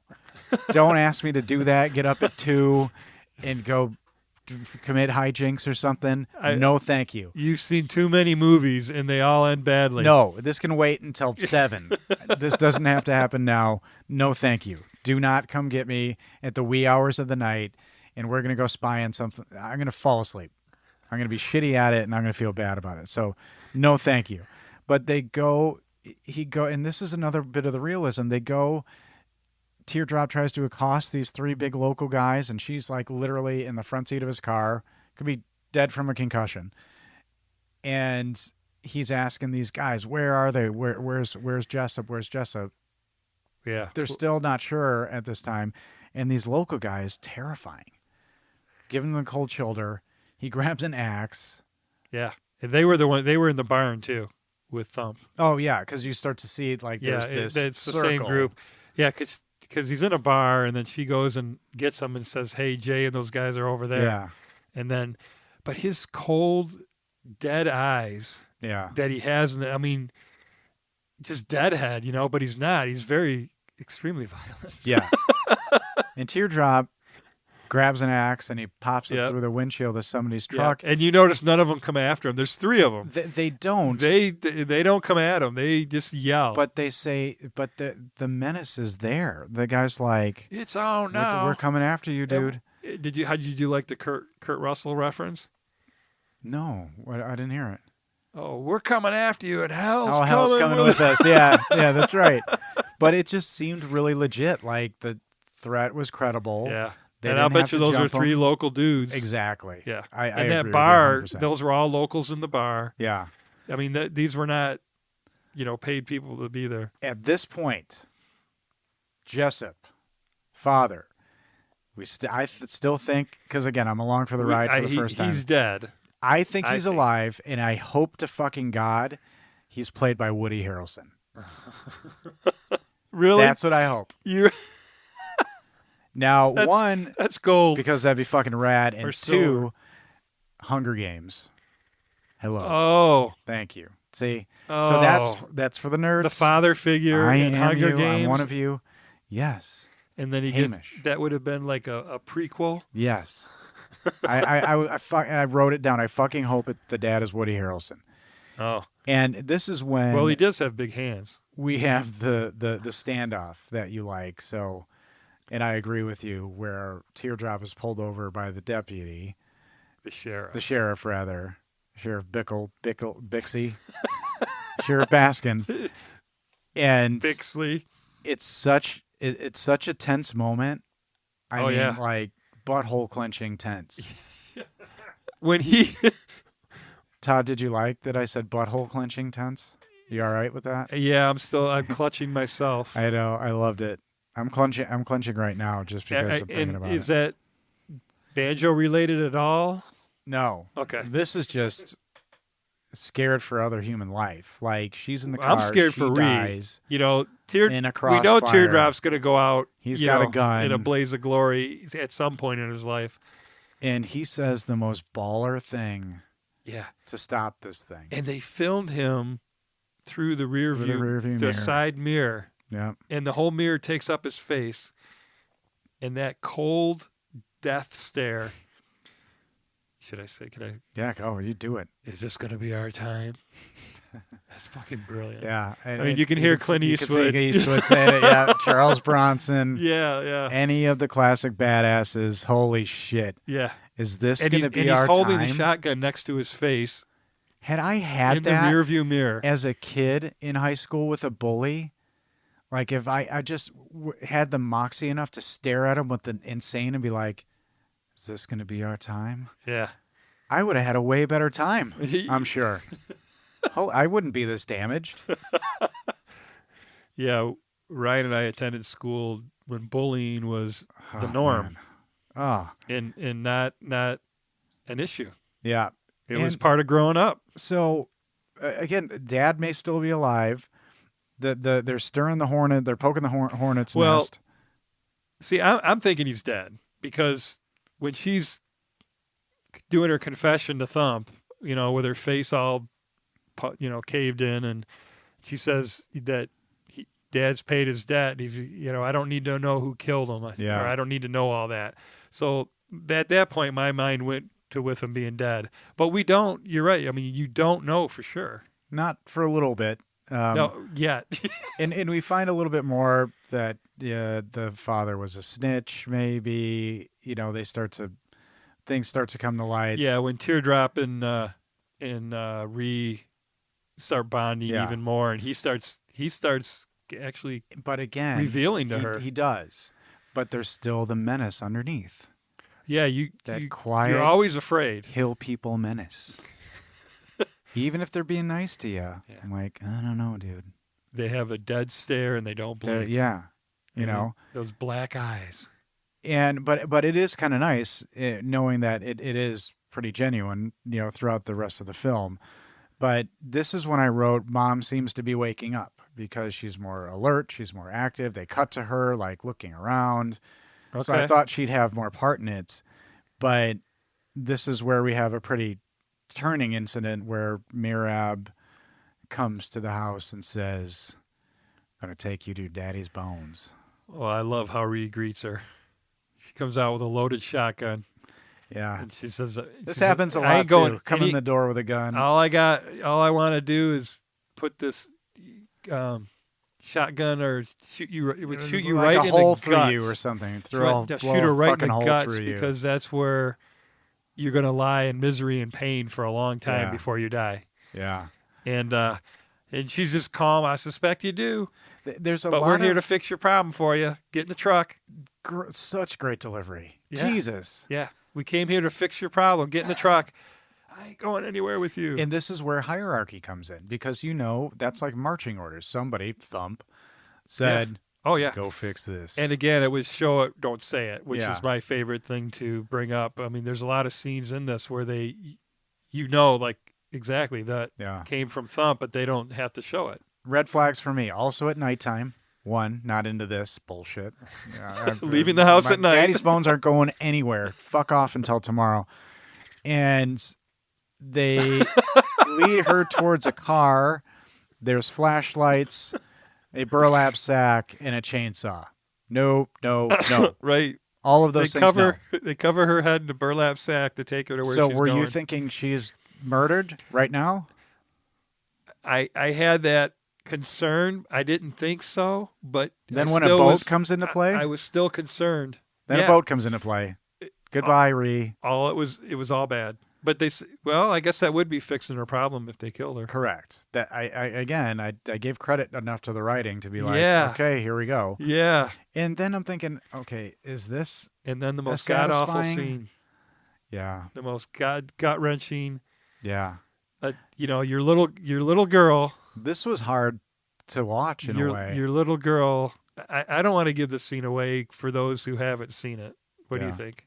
Don't ask me to do that. Get up at 2 and go commit hijinks or something. No, thank you. You've seen too many movies, and they all end badly. No, this can wait until 7. This doesn't have to happen now. No, thank you. Do not come get me at the wee hours of the night, and we're going to go spy on something. I'm going to fall asleep. I'm going to be shitty at it, and I'm going to feel bad about it. So, no, thank you. But and this is another bit of the realism. They go, Teardrop tries to accost these 3 big local guys, and she's like literally in the front seat of his car, could be dead from a concussion. And he's asking these guys, where are they? Where's Jessup? Where's Jessup? Yeah. They're still not sure at this time. And these local guys, terrifying. Giving them the cold shoulder. He grabs an axe. Yeah. And they were in the barn too with Thump. Oh yeah, because you start to see like there's this it's circle. the same group. Yeah, because he's in a bar, and then she goes and gets him and says, "Hey, Jay and those guys are over there." Yeah. And then, but his cold, dead eyes. Yeah. That he has, I mean, just deadhead, but he's not. He's very extremely violent. Yeah. And Teardrop grabs an axe and he pops it Yep. through the windshield of somebody's truck. Yeah. And you notice none of them come after him. There's 3 of them. They don't. They don't come at him. They just yell. But they say, but the menace is there. The guy's like, it's on now. We're coming after you, dude. How did you like the Kurt Russell reference? No, I didn't hear it. Oh, we're coming after you, and hell's coming with us. Yeah, that's right. But it just seemed really legit. Like the threat was credible. Yeah. They and I'll didn't bet have you to those are jump 3 them. local dudes. Exactly. Yeah. I and agree that with bar, you 100%. those were all locals in the bar. Yeah. I mean, these were not, paid people to be there. At this point, Jessup, father, I still think, because again, I'm along for the ride for the first time. He's dead. I think he's alive, and I hope to fucking God he's played by Woody Harrelson. Really? That's what I hope. You. Now, that's gold. because that'd be fucking rad, and Or 2, silver. Hunger Games. Hello. Oh. Thank you. See? Oh. So that's for the nerds. The father figure in Hunger Games. I'm one of you. Yes. And then Hamish. That would have been like a prequel. Yes. I wrote it down. I fucking hope the dad is Woody Harrelson. Oh. And this is when Well, he does have big hands. we have the standoff that you like. So, and I agree with you, where Teardrop is pulled over by the deputy, The sheriff. Sheriff Bixley, Sheriff Baskin, and Bixley. it's such a tense moment. I mean, yeah. like butthole clenching tense. When he. Todd, did you like that I said butthole clenching tense? You all right with that? Yeah, I'm clutching myself. I know. I loved it. I'm clenching right now just because I'm thinking about is it. that banjo related at all? No. Okay. This is just scared for other human life. Like she's in the car. I'm scared she for dies. Reed. In a we know crossfire. Teardrop's going to go out. He's got a gun in a blaze of glory at some point in his life. And he says the most baller thing. Yeah. To stop this thing. And they filmed him through the rear Through view, the rear view the mirror. side mirror. Yeah. And the whole mirror takes up his face. And that cold death stare. Should I say, can I? Yeah, go. You do it. Is this going to be our time? That's fucking brilliant. Yeah. I mean, you can hear Clint Eastwood. Eastwood saying it. Yeah. Charles Bronson. Yeah. Any of the classic badasses. Holy shit. Yeah. Is this And going to be he's our holding time? the shotgun next to his face Had I had in that the rearview mirror. as a kid in high school with a bully, like if I just had the moxie enough to stare at him with the insane and be like, is this going to be our time? Yeah. I would have had a way better time, I'm sure. I wouldn't be this damaged. Yeah. Ryan and I attended school when bullying was the norm. Man. Oh, And not an issue. yeah. It was part of growing up. So, again, Dad may still be alive. They're stirring the hornet. They're poking the hornet's nest. See, I'm thinking he's dead because when she's doing her confession to Thump, with her face all, caved in, and she says that Dad's paid his debt. I don't need to know who killed him. Yeah. Or I don't need to know all that. So at that point, my mind went to with him being dead. But we don't. You're right. I mean, you don't know for sure. Not for a little bit. No, yet. And we find a little bit more that the father was a snitch. Maybe things start to come to light. Yeah, when Teardrop and Ree start bonding even more, and he starts actually. But again, revealing to her, he does. But there's still the menace underneath. Yeah, quiet. You're always afraid. Hill people menace. Even if they're being nice to you, Yeah. I'm like, I don't know, dude. They have a dead stare and they don't blink. You know those black eyes. And but it is kind of nice knowing that it is pretty genuine, throughout the rest of the film. But this is when I wrote, Mom seems to be waking up because she's more alert, she's more active. They cut to her like looking around. Okay. So I thought she'd have more part in it. But this is where we have a pretty turning incident where Mirab comes to the house and says, "I'm going to take you to Daddy's bones." Well, I love how Ree greets her. She comes out with a loaded shotgun. Yeah. And she says, This happens a "I lot, ain't going, too. Come in the door with a gun. All I want to do is put this shotgun or shoot you. It would shoot you like right a in hole the through guts. you or something. Shoot her right in the guts through you. because that's where you're going to lie in misery and pain for a long time before you die. Yeah. And she's just calm. I suspect you do. There's but we're here to fix your problem for you. Get in the truck. Such great delivery. Yeah. Jesus. Yeah. We came here to fix your problem. Get in the truck. I ain't going anywhere with you. And this is where hierarchy comes in because, that's like marching orders. Somebody, Thump, said, "Oh, yeah. Go fix this." And again, it was show it, don't say it, which Yeah. is my favorite thing to bring up. I mean, there's a lot of scenes in this where they, like exactly that came from Thump, but they don't have to show it. Red flags for me. Also at nighttime. One, not into this bullshit. Leaving the house at night. Daddy's bones aren't going anywhere. Fuck off until tomorrow. And they lead her towards a car. There's flashlights, a burlap sack, and a chainsaw. No. Right. All of those things. They cover her head in a burlap sack to take her to where she's going. So were you thinking she's murdered right now? I had that concern. I didn't think so, but then when a boat comes into play, I was still concerned. Then a boat comes into play. Goodbye, Ree. It was all bad. But I guess that would be fixing her problem if they killed her. Correct. That I gave credit enough to the writing to be like, okay, here we go. Yeah. And then I'm thinking, okay, is this? And then the most god awful scene. Yeah. The most gut wrenching. Yeah. Your little girl. This was hard to watch in a way. Your little girl. I don't want to give this scene away for those who haven't seen it. What do you think?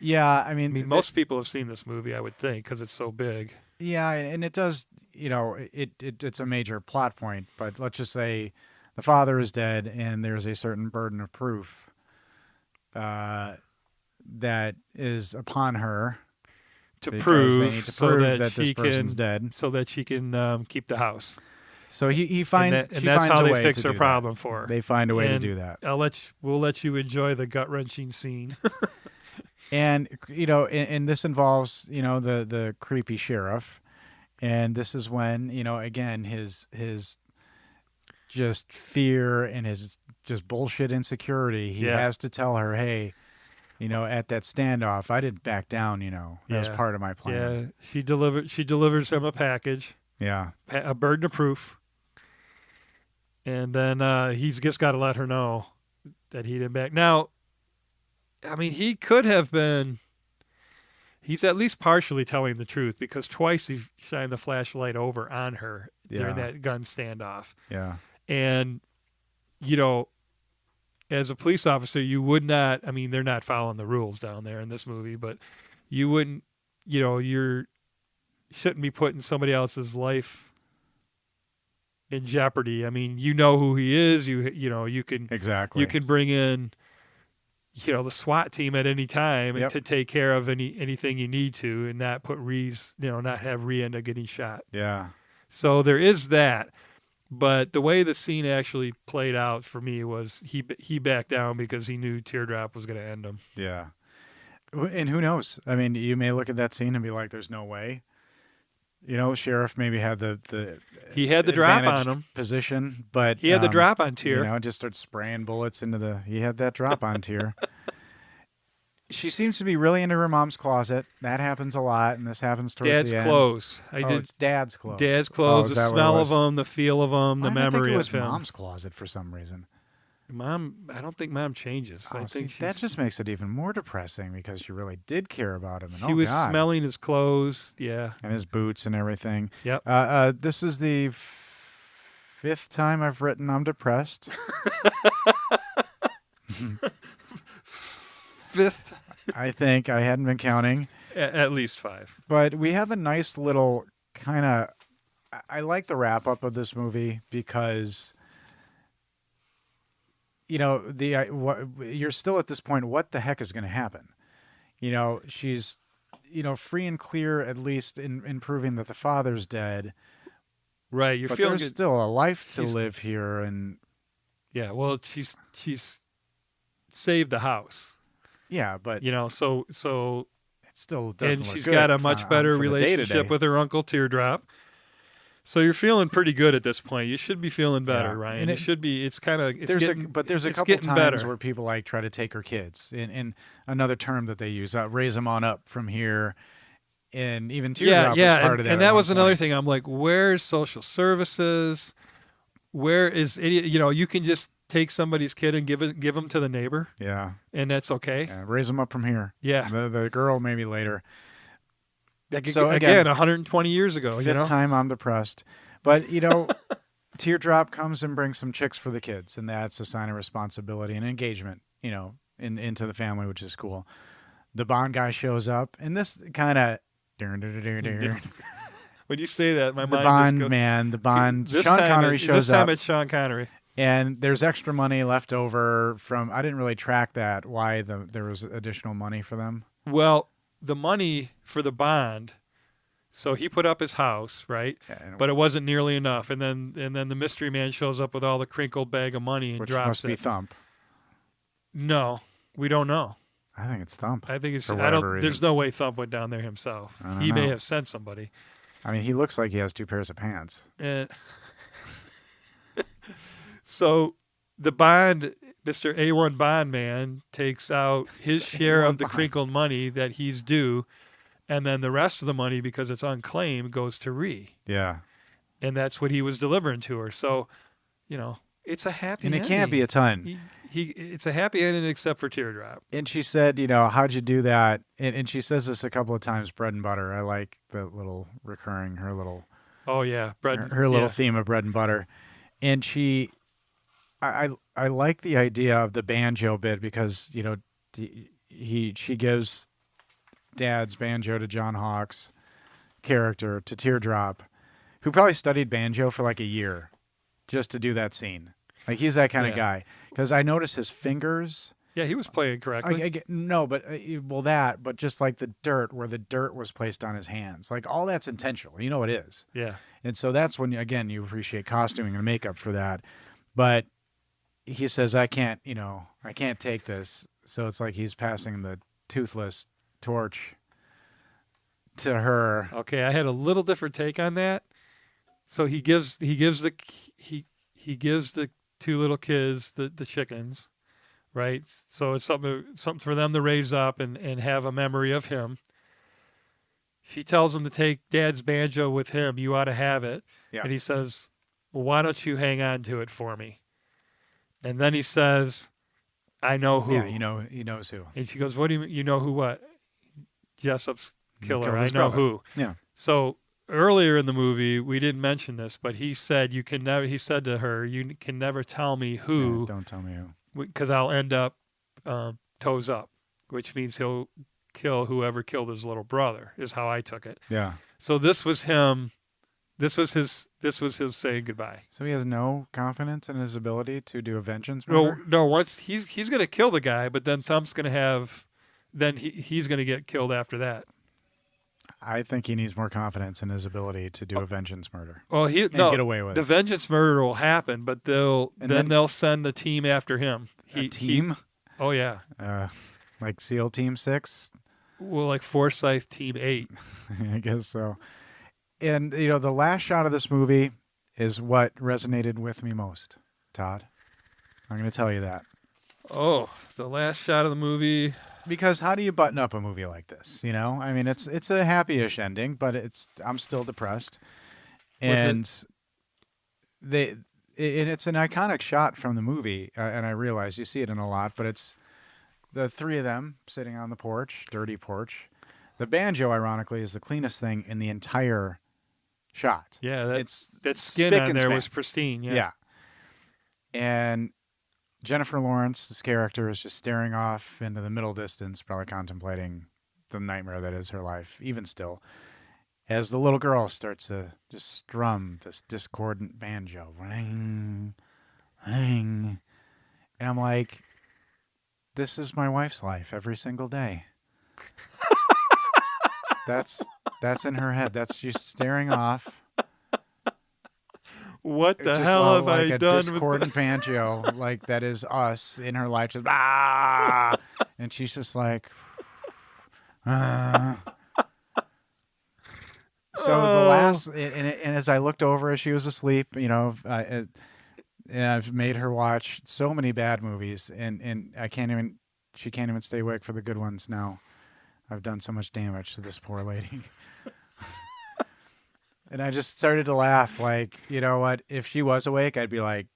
Yeah, I mean, most people have seen this movie, I would think, because it's so big. Yeah, and it does, it's a major plot point. But let's just say the father is dead, and there's a certain burden of proof that is upon her to prove that this person's dead, so that she can keep the house. So he finds, and that's how they fix her problem for her. They find a way to do that. We'll let you enjoy the gut wrenching scene. And and this involves the creepy sheriff, and this is when again his just fear and his just bullshit insecurity. He has to tell her, hey, at that standoff, I didn't back down. That was part of my plan. Yeah, she delivers him a package. Yeah, a burden of proof, and then he's just got to let her know that he didn't back. Now, I mean, he could have been. He's at least partially telling the truth because twice he shined the flashlight over on her during that gun standoff. Yeah, and as a police officer, you would not. I mean, they're not following the rules down there in this movie, but you wouldn't. You shouldn't be putting somebody else's life in jeopardy. I mean, who he is. You can exactly. You can bring in, the SWAT team at any time and to take care of anything you need to, and not put not have Ree end up getting shot. Yeah. So there is that. But the way the scene actually played out for me was he backed down because he knew Teardrop was going to end him. Yeah. And who knows? I mean, you may look at that scene and be like, "There's no way." The sheriff maybe had the He had the drop on advantaged him. position, but He had the drop on Tyr. just started spraying bullets into the. He had that drop on Tyr. She seems to be really into her mom's closet. That happens a lot, and this happens towards Dad's the end. clothes. It's Dad's clothes. Dad's clothes, is the that what it smell was? of them, the feel of them, the Why did I think memory it was of him. Mom's closet for some reason. I don't think Mom changes. I think that just makes it even more depressing because she really did care about him. And, she was God. smelling his clothes. Yeah. And his boots and everything. Yep. This is the fifth time I've written I'm depressed. Fifth. I think I hadn't been counting. At least 5. But we have a nice little kind of. I like the wrap up of this movie because. You're still at this point. What the heck is going to happen? She's, free and clear at least in proving that the father's dead. Right. You're but feeling there's still a life to live here, and yeah. Well, she's saved the house. Yeah, but so it still doesn't. And look she's good got a much better for the relationship day-to-day. with her Uncle Teardrop. So you're feeling pretty good at this point. You should be feeling better, Yeah. Ryan. And it should be. It's kind of. There's a couple times where people like try to take her kids. In another term that they use, raise them on up from here, and even Teardrop was part of that. And that was another thing. I'm like, where's social services? Where is it? You can just take somebody's kid and give them to the neighbor. Yeah, and that's okay. Yeah, raise them up from here. Yeah, the girl maybe later. So again, 120 years ago. Fifth time I'm depressed. But, Teardrop comes and brings some chicks for the kids, and that's a sign of responsibility and engagement, into the family, which is cool. The Bond guy shows up, and this kind of... When you say that, my mind The Bond just goes, man, the Bond... This Sean time Connery shows This time up. it's Sean Connery. And there's extra money left over from... I didn't really track that, why there was additional money for them. Well, the money for the Bond... So he put up his house, right? Yeah, but it wasn't nearly enough. And then the mystery man shows up with all the crinkled bag of money and which drops must it. be Thump. No, we don't know. I think it's Thump. I think it's. For whatever reason. There's no way Thump went down there himself. He may have sent somebody. I mean, he looks like he has 2 pairs of pants. So the Bond, Mr. A1 Bond man, takes out his share of the crinkled money that he's due. And then the rest of the money, because it's unclaimed, goes to Ree. Yeah. And that's what he was delivering to her. So, it's a happy ending. And it can't be a ton. It's a happy ending except for Teardrop. And she said, how'd you do that? And she says this a couple of times, bread and butter. I like the little recurring, her little... Oh, yeah. Her little theme of bread and butter. And I like the idea of the banjo bit because, she gives... Dad's banjo to John Hawk's character, to Teardrop, who probably studied banjo for like a year just to do that scene. Like, he's that kind of guy. Because I noticed his fingers. Yeah, he was playing correctly. But just like the dirt, where the dirt was placed on his hands. Like, all that's intentional. It is. Yeah. And so that's when, again, you appreciate costuming and makeup for that. But he says, I can't take this. So it's like he's passing the toothless torch to her. Okay, I had a little different take on that. So he gives the 2 little kids the chickens, right? So it's something for them to raise up and have a memory of him. She tells him to take Dad's banjo with him. You ought to have it. Yeah. And he says, well, why don't you hang on to it for me? And then he says, I know who. Yeah, he knows who. And she goes, what do you mean? You know who what? Jessup's killer. I know brother. who. Yeah. So earlier in the movie, we didn't mention this, but he said he said to her, you can never tell me who. Yeah, don't tell me who. Because I'll end up toes up, which means he'll kill whoever killed his little brother, is how I took it. Yeah. So this was him. This was his saying goodbye. So he has no confidence in his ability to do a vengeance murder? No. Once he's going to kill the guy, but then Thump's going to have. Then he's going to get killed after that. I think he needs more confidence in his ability to do a vengeance murder. Well, get away with the it. vengeance murder will happen, but they'll send the team after him. Team? Oh yeah. Like SEAL Team 6? Well, like Forsyth Team 8. I guess so. And, the last shot of this movie is what resonated with me most, Todd. I'm going to tell you that. Oh, the last shot of the movie. Because how do you button up a movie like this? I mean, it's a happy-ish ending, but I'm still depressed. And it's an iconic shot from the movie, and I realize you see it in a lot, but it's the three of them sitting on the porch, dirty porch. The banjo, ironically, is the cleanest thing in the entire shot. Yeah, that skin spick on and there span. was pristine. Yeah. And Jennifer Lawrence's character is just staring off into the middle distance, probably contemplating the nightmare that is her life, even still, as the little girl starts to just strum this discordant banjo. Ring, ring. And I'm like, this is my wife's life every single day. That's in her head. That's just staring off. What the Just hell have like I a done discordant banjo, like that is us in her life, just ah, and she's just like, ah. So the last, and as I looked over as she was asleep, and I've made her watch so many bad movies, and she can't even stay awake for the good ones now. I've done so much damage to this poor lady. And I just started to laugh, like, you know what? If she was awake, I'd be like,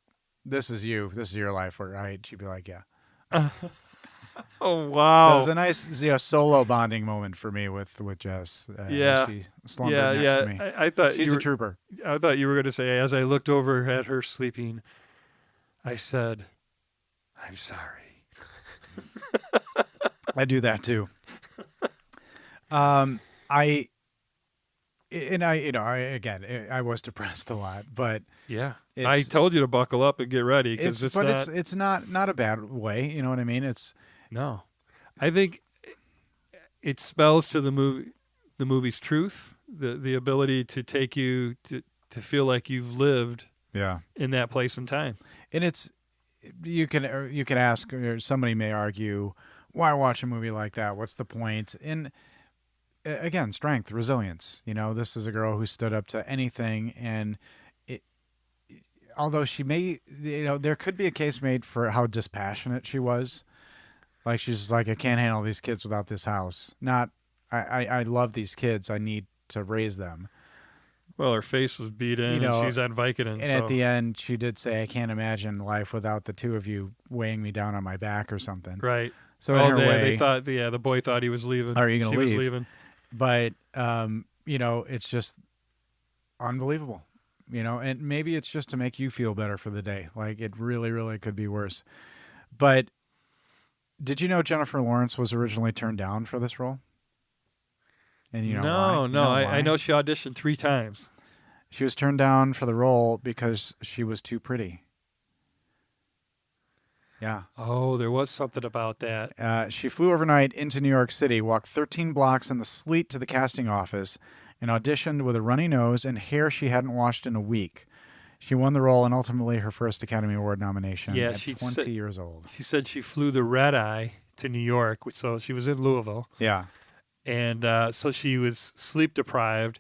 this is you. This is your life, right? She'd be like, yeah. Oh, wow. So it was a nice solo bonding moment for me with Jess. Yeah. She slumbered next to me. I thought She's a trooper. I thought you were going to say, as I looked over at her sleeping, I said, I'm sorry. I do that too. I was depressed a lot, but yeah, I told you to buckle up and get ready because it's not a bad way. You know what I mean? No, I think it spells to the movie's truth, the ability to take you to feel like you've lived in that place and time. And you can ask, or somebody may argue, why watch a movie like that? What's the point? And again, strength, resilience. This is a girl who stood up to anything, and although she may, there could be a case made for how dispassionate she was. Like, she's just like, I can't handle these kids without this house. Not, I love these kids. I need to raise them. Well, her face was beat in, and she's on Vicodin. And at the end, she did say, I can't imagine life without the two of you weighing me down on my back or something. Right. So in her way, they thought, the boy thought he was leaving. Are you going to leave? She was leaving. But, it's just unbelievable, and maybe it's just to make you feel better for the day. Like, it really, really could be worse. But did you know Jennifer Lawrence was originally turned down for this role? And why? I know she auditioned 3 times. She was turned down for the role because she was too pretty. Yeah. Oh, there was something about that. She flew overnight into New York City, walked 13 blocks in the sleet to the casting office, and auditioned with a runny nose and hair she hadn't washed in a week. She won the role and ultimately her first Academy Award nomination at 20 years old. She said she flew the red eye to New York, so she was in Louisville. Yeah. And so she was sleep deprived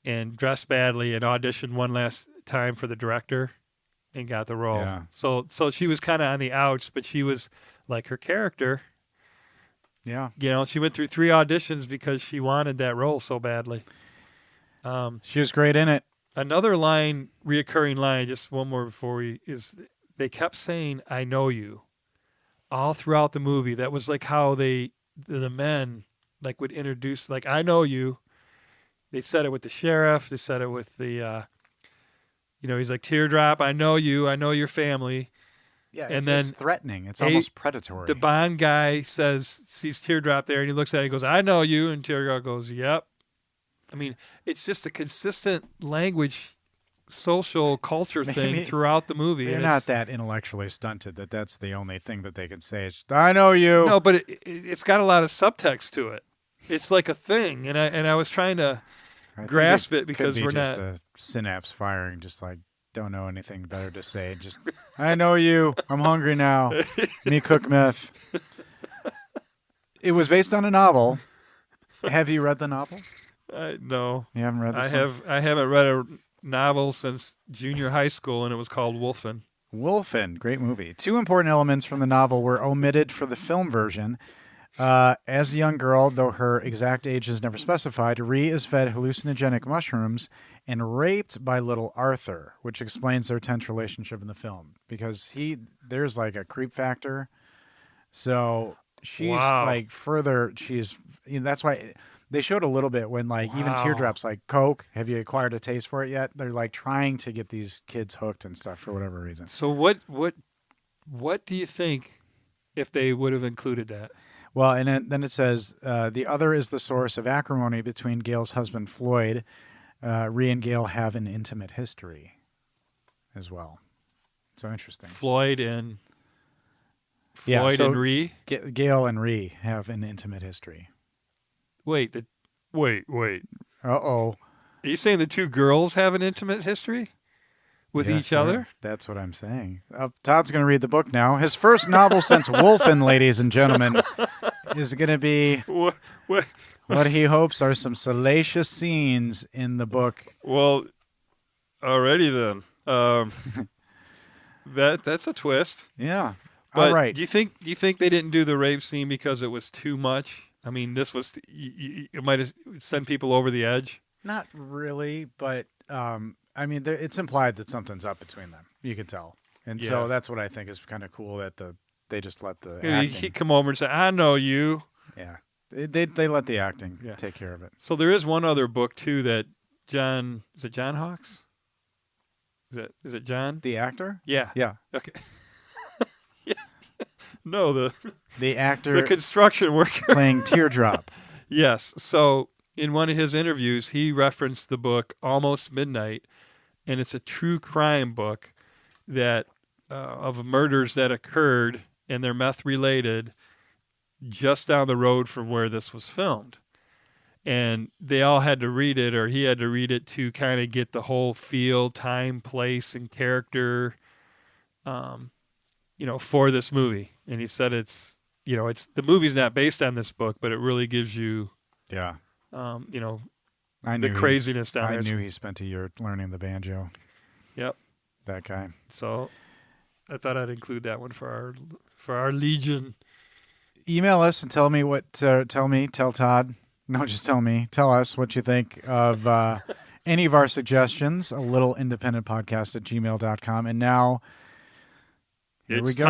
and dressed badly and auditioned one last time for the director and got the role. Yeah. So she was kind of on the outs, but she was like her character. Yeah. She went through 3 auditions because she wanted that role so badly. She was great in it. Another reoccurring line, just one more before is they kept saying, I know you, all throughout the movie. That was like how the men like would introduce, like, I know you. They said it with the sheriff. They said it with the, he's like, Teardrop, I know you. I know your family. Yeah, and then it's threatening. It's almost predatory. The Bond guy sees Teardrop there, and he looks at it and goes, I know you. And Teardrop goes, yep. I mean, it's just a consistent language, social culture thing throughout the movie. They're not that intellectually stunted that's the only thing that they can say. It's, I know you. No, but it's got a lot of subtext to it. It's like a thing, and I was trying to grasp it because we're just not a synapse firing. Just like, don't know anything better to say. Just, I know you. I'm hungry now. Me cook meth. It was based on a novel. Have you read the novel? No. You haven't read this one? I haven't read a novel since junior high school, and it was called Wolfen. Wolfen, great movie. 2 important elements from the novel were omitted for the film version. As a young girl, though her exact age is never specified, Ree is fed hallucinogenic mushrooms and raped by little Arthur, which explains their tense relationship in the film. Because there's like a creep factor. So she's Wow. that's why they showed a little bit when like even Wow. Teardrop's like, Coke, have you acquired a taste for it yet? They're like trying to get these kids hooked and stuff for whatever reason. So what do you think if they would have included that? Well, and then it says, the other is the source of acrimony between Gail's husband, Floyd. Ree and Gail have an intimate history as well. So interesting. Floyd and so Ree? Gail and Ree have an intimate history. Wait. Uh-oh. Are you saying the 2 girls have an intimate history with Yes, each sir. other? That's what I'm saying. Todd's going to read the book now. His first novel since Wolfen, ladies and gentlemen, is going to be What? what he hopes are some salacious scenes in the book. Well, alrighty then. That's a twist. Yeah. But All right. Do you think they didn't do the rape scene because it was too much? I mean, this was it might have sent people over the edge. Not really, but I mean, it's implied that something's up between them. You can tell, and Yeah. so that's what I think is kind of cool that they just let the He acting. come over and say, "I know you." Yeah, they let the acting Yeah. take care of it. So there is one other book too that John Hawkes? Is it John? The actor? Yeah. Yeah, Okay. Yeah. No, the actor the construction worker. playing Teardrop. Yes. So in one of his interviews, he referenced the book Almost Midnight, and it's a true crime book that of murders that occurred, and they're meth related, just down the road from where this was filmed. And they all had to read it, or he had to read it to kind of get the whole feel, time, place, and character, for this movie. And he said it's the movie's not based on this book, but it really gives you, Yeah, I the knew craziness down I there. knew he spent a year learning the banjo. Yep. That guy. So I thought I'd include that one for our legion. Email us and tell me tell Todd. No, just tell us what you think of any of our suggestions, a little independent podcast at gmail.com. And now here we It's go.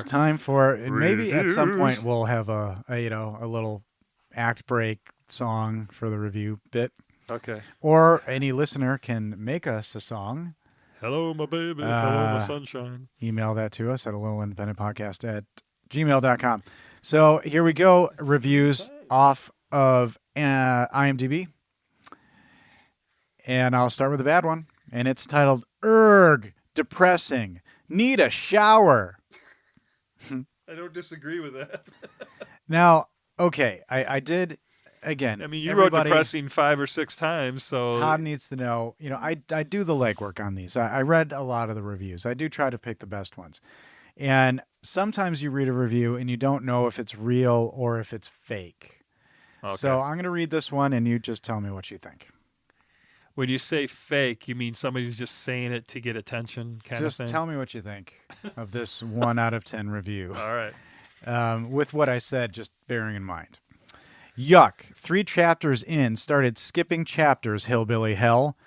time for and maybe at some point reviews. we'll have a little act break song for the review bit, Okay. or any listener can make us a song. Hello, my baby. Hello, my sunshine. Email that to us at a little independent podcast at gmail.com. So here we go. Reviews off of IMDb. And I'll start with a bad one. And it's titled, Urgh, Depressing. Need a shower. I don't disagree with that. Now, okay, I did, again. I mean, you everybody- wrote depressing 5 or 6 times, so Todd needs to know, I do the legwork on these. I read a lot of the reviews. I do try to pick the best ones. And sometimes you read a review and you don't know if it's real or if it's fake. Okay. So I'm going to read this one and you just tell me what you think. When you say fake, you mean somebody's just saying it to get attention kind Just of thing? tell me what you think of this 1 out of 10 review. All right. With what I said, just bearing in mind. Yuck. 3 chapters in, started skipping chapters, hillbilly hell.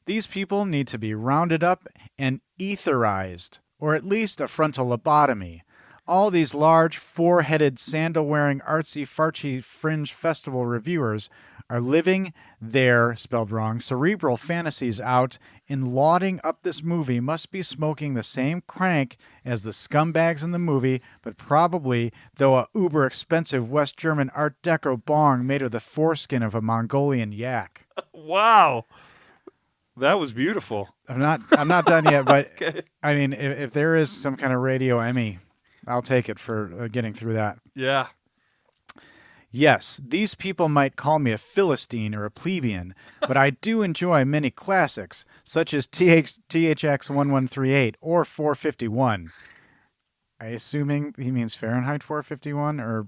These people need to be rounded up and etherized, or at least a frontal lobotomy. All these large, 4-headed, sandal-wearing, artsy-fartsy fringe festival reviewers are living their, spelled wrong, cerebral fantasies out in lauding up this movie, must be smoking the same crank as the scumbags in the movie, but probably, though a uber-expensive West German Art Deco bong made of the foreskin of a Mongolian yak. Wow. That was beautiful. I'm not done yet, but Okay. I mean, if there is some kind of radio Emmy, I'll take it for getting through that. Yeah. Yes, these people might call me a Philistine or a plebeian, but I do enjoy many classics, such as THX 1138 or 451. I assuming he means Fahrenheit 451 or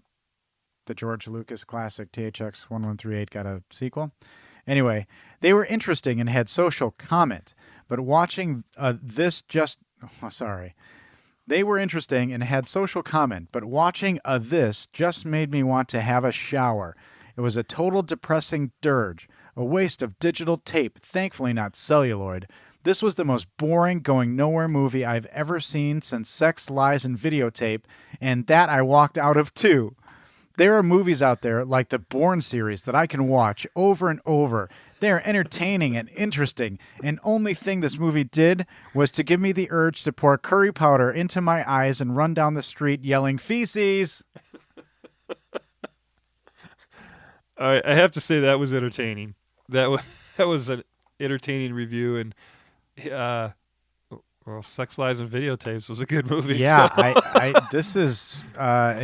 the George Lucas classic THX 1138 got a sequel. Anyway, they were interesting and had social comment, but watching They were interesting and had social comment, but watching this just made me want to have a shower. It was a total depressing dirge, a waste of digital tape, thankfully not celluloid. This was the most boring, going nowhere movie I've ever seen since Sex, Lies, and Videotape, and that I walked out of too. There are movies out there like the Bourne series that I can watch over and over. They are entertaining and interesting, and only thing this movie did was to give me the urge to pour curry powder into my eyes and run down the street yelling feces. All right, I have to say that was entertaining. That was an entertaining review, and Sex, Lies, and Videotapes was a good movie. Yeah, so. This is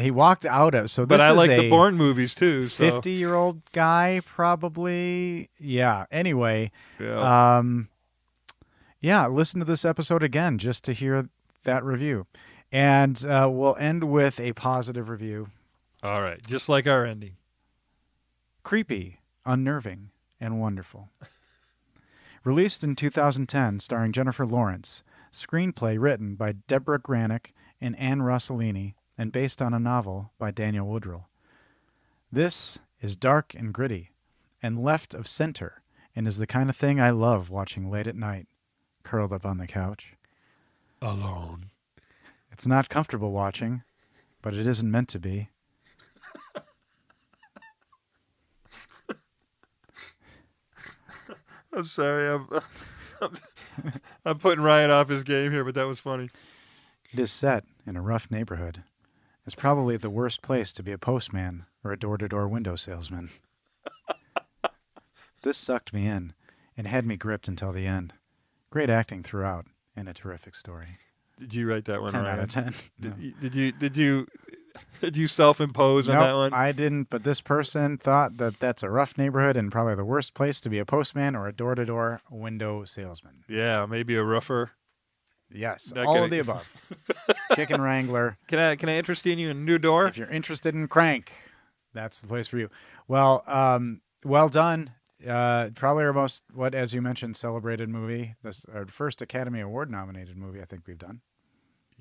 he walked out of so. This But I is like a the Bourne movies too. So. 50-year-old guy, probably. Yeah. Anyway, yeah. Listen to this episode again just to hear that review, and we'll end with a positive review. All right, just like our ending. Creepy, unnerving, and wonderful. Released in 2010, starring Jennifer Lawrence. Screenplay written by Deborah Granick and Anne Rossellini, and based on a novel by Daniel Woodrell. This is dark and gritty, and left of center, and is the kind of thing I love watching late at night, curled up on the couch. Alone. It's not comfortable watching, but it isn't meant to be. I'm sorry. I'm putting Ryan off his game here, but that was funny. It is set in a rough neighborhood. It's probably the worst place to be a postman or a door-to-door window salesman. This sucked me in and had me gripped until the end. Great acting throughout and a terrific story. Did you write that one, 10 Ryan? out of 10. Did you self-impose on that one? I didn't, but this person thought that that's a rough neighborhood and probably the worst place to be a postman or a door-to-door window salesman. Yeah, maybe a rougher. Yes, Not all kidding. of the above. Chicken Wrangler. Can I interest in you in a new door? If you're interested in Crank, that's the place for you. Well, well done. Probably our most, as you mentioned, celebrated movie. This our first Academy Award nominated movie I think we've done.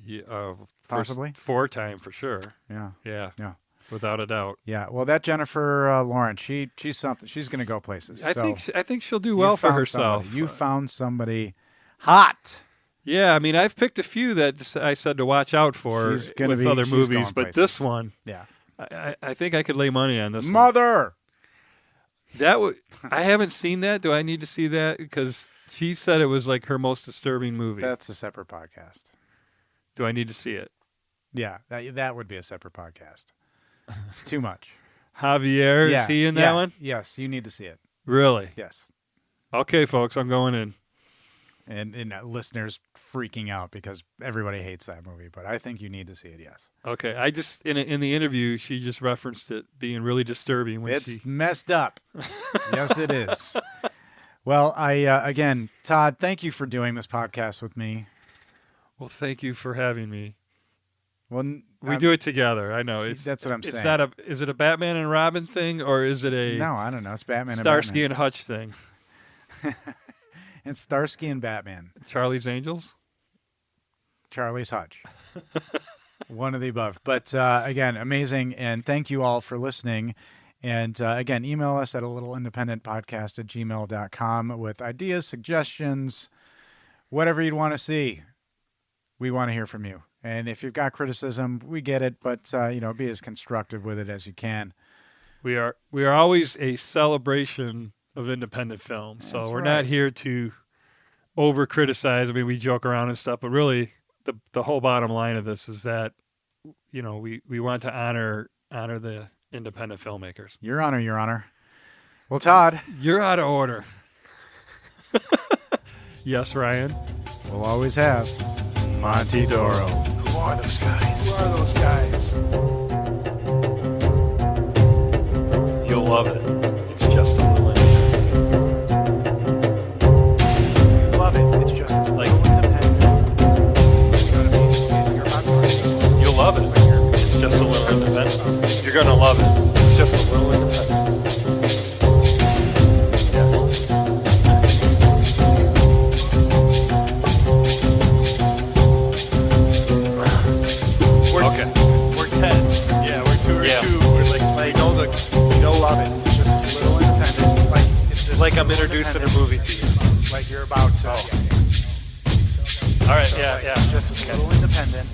Yeah, Possibly. 4-time for sure. Yeah. Yeah. Yeah. Without a doubt. Yeah. Well, that Jennifer Lawrence, she's something. She's going to go places. I So think she'll do well for herself. You found somebody hot. Yeah, I mean, I've picked a few that I said to watch out for with other movies, but places. this one, Yeah. I think I could lay money on this one. Mother. I haven't seen that. Do I need to see that? Because she said it was like her most disturbing movie. That's a separate podcast. Do I need to see it? Yeah, that would be a separate podcast. It's too much. Javier, is he in that one? Yes, you need to see it. Really? Yes. Okay, folks, I'm going in. And listeners freaking out because everybody hates that movie, but I think you need to see it. Yes. Okay, I just in the interview she just referenced it being really disturbing when It's messed up. Yes, it is. Well, again, Todd, thank you for doing this podcast with me. Well, thank you for having me. Well, we do it together. I know. That's what I'm saying. It's not is it a Batman and Robin thing or is it a No, I don't know. It's Batman Starsky and Hutch thing? It's Starsky and Batman. Charlie's Angels? Charlie's Hutch. One of the above. But again, amazing. And thank you all for listening. And again, email us at alittleindependentpodcast@gmail.com with ideas, suggestions, whatever you'd want to see. We want to hear from you. And if you've got criticism, we get it, but be as constructive with it as you can. We are always a celebration of independent film. So That's we're right. not here to over criticize. I mean, we joke around and stuff, but really the whole bottom line of this is that we want to honor the independent filmmakers. Your Honor, Your Honor. Well, Todd, You're out of order. Yes, Ryan. we'll always have Monty Doro. Who are those guys? You'll love it. It's just a little Love it. It's just as Like- independent. You're about to say You'll love it. It's just a little independent. You're gonna love it. just a little independent. Okay. We're tense. Yeah, we're two or Yeah. two. We're like we know love it. Just a little independent. Like it's just Like a I'm little introducing a independent. movie to you. Like you're about to. Oh. All right. Yeah. Like, Yeah. Just a little independent.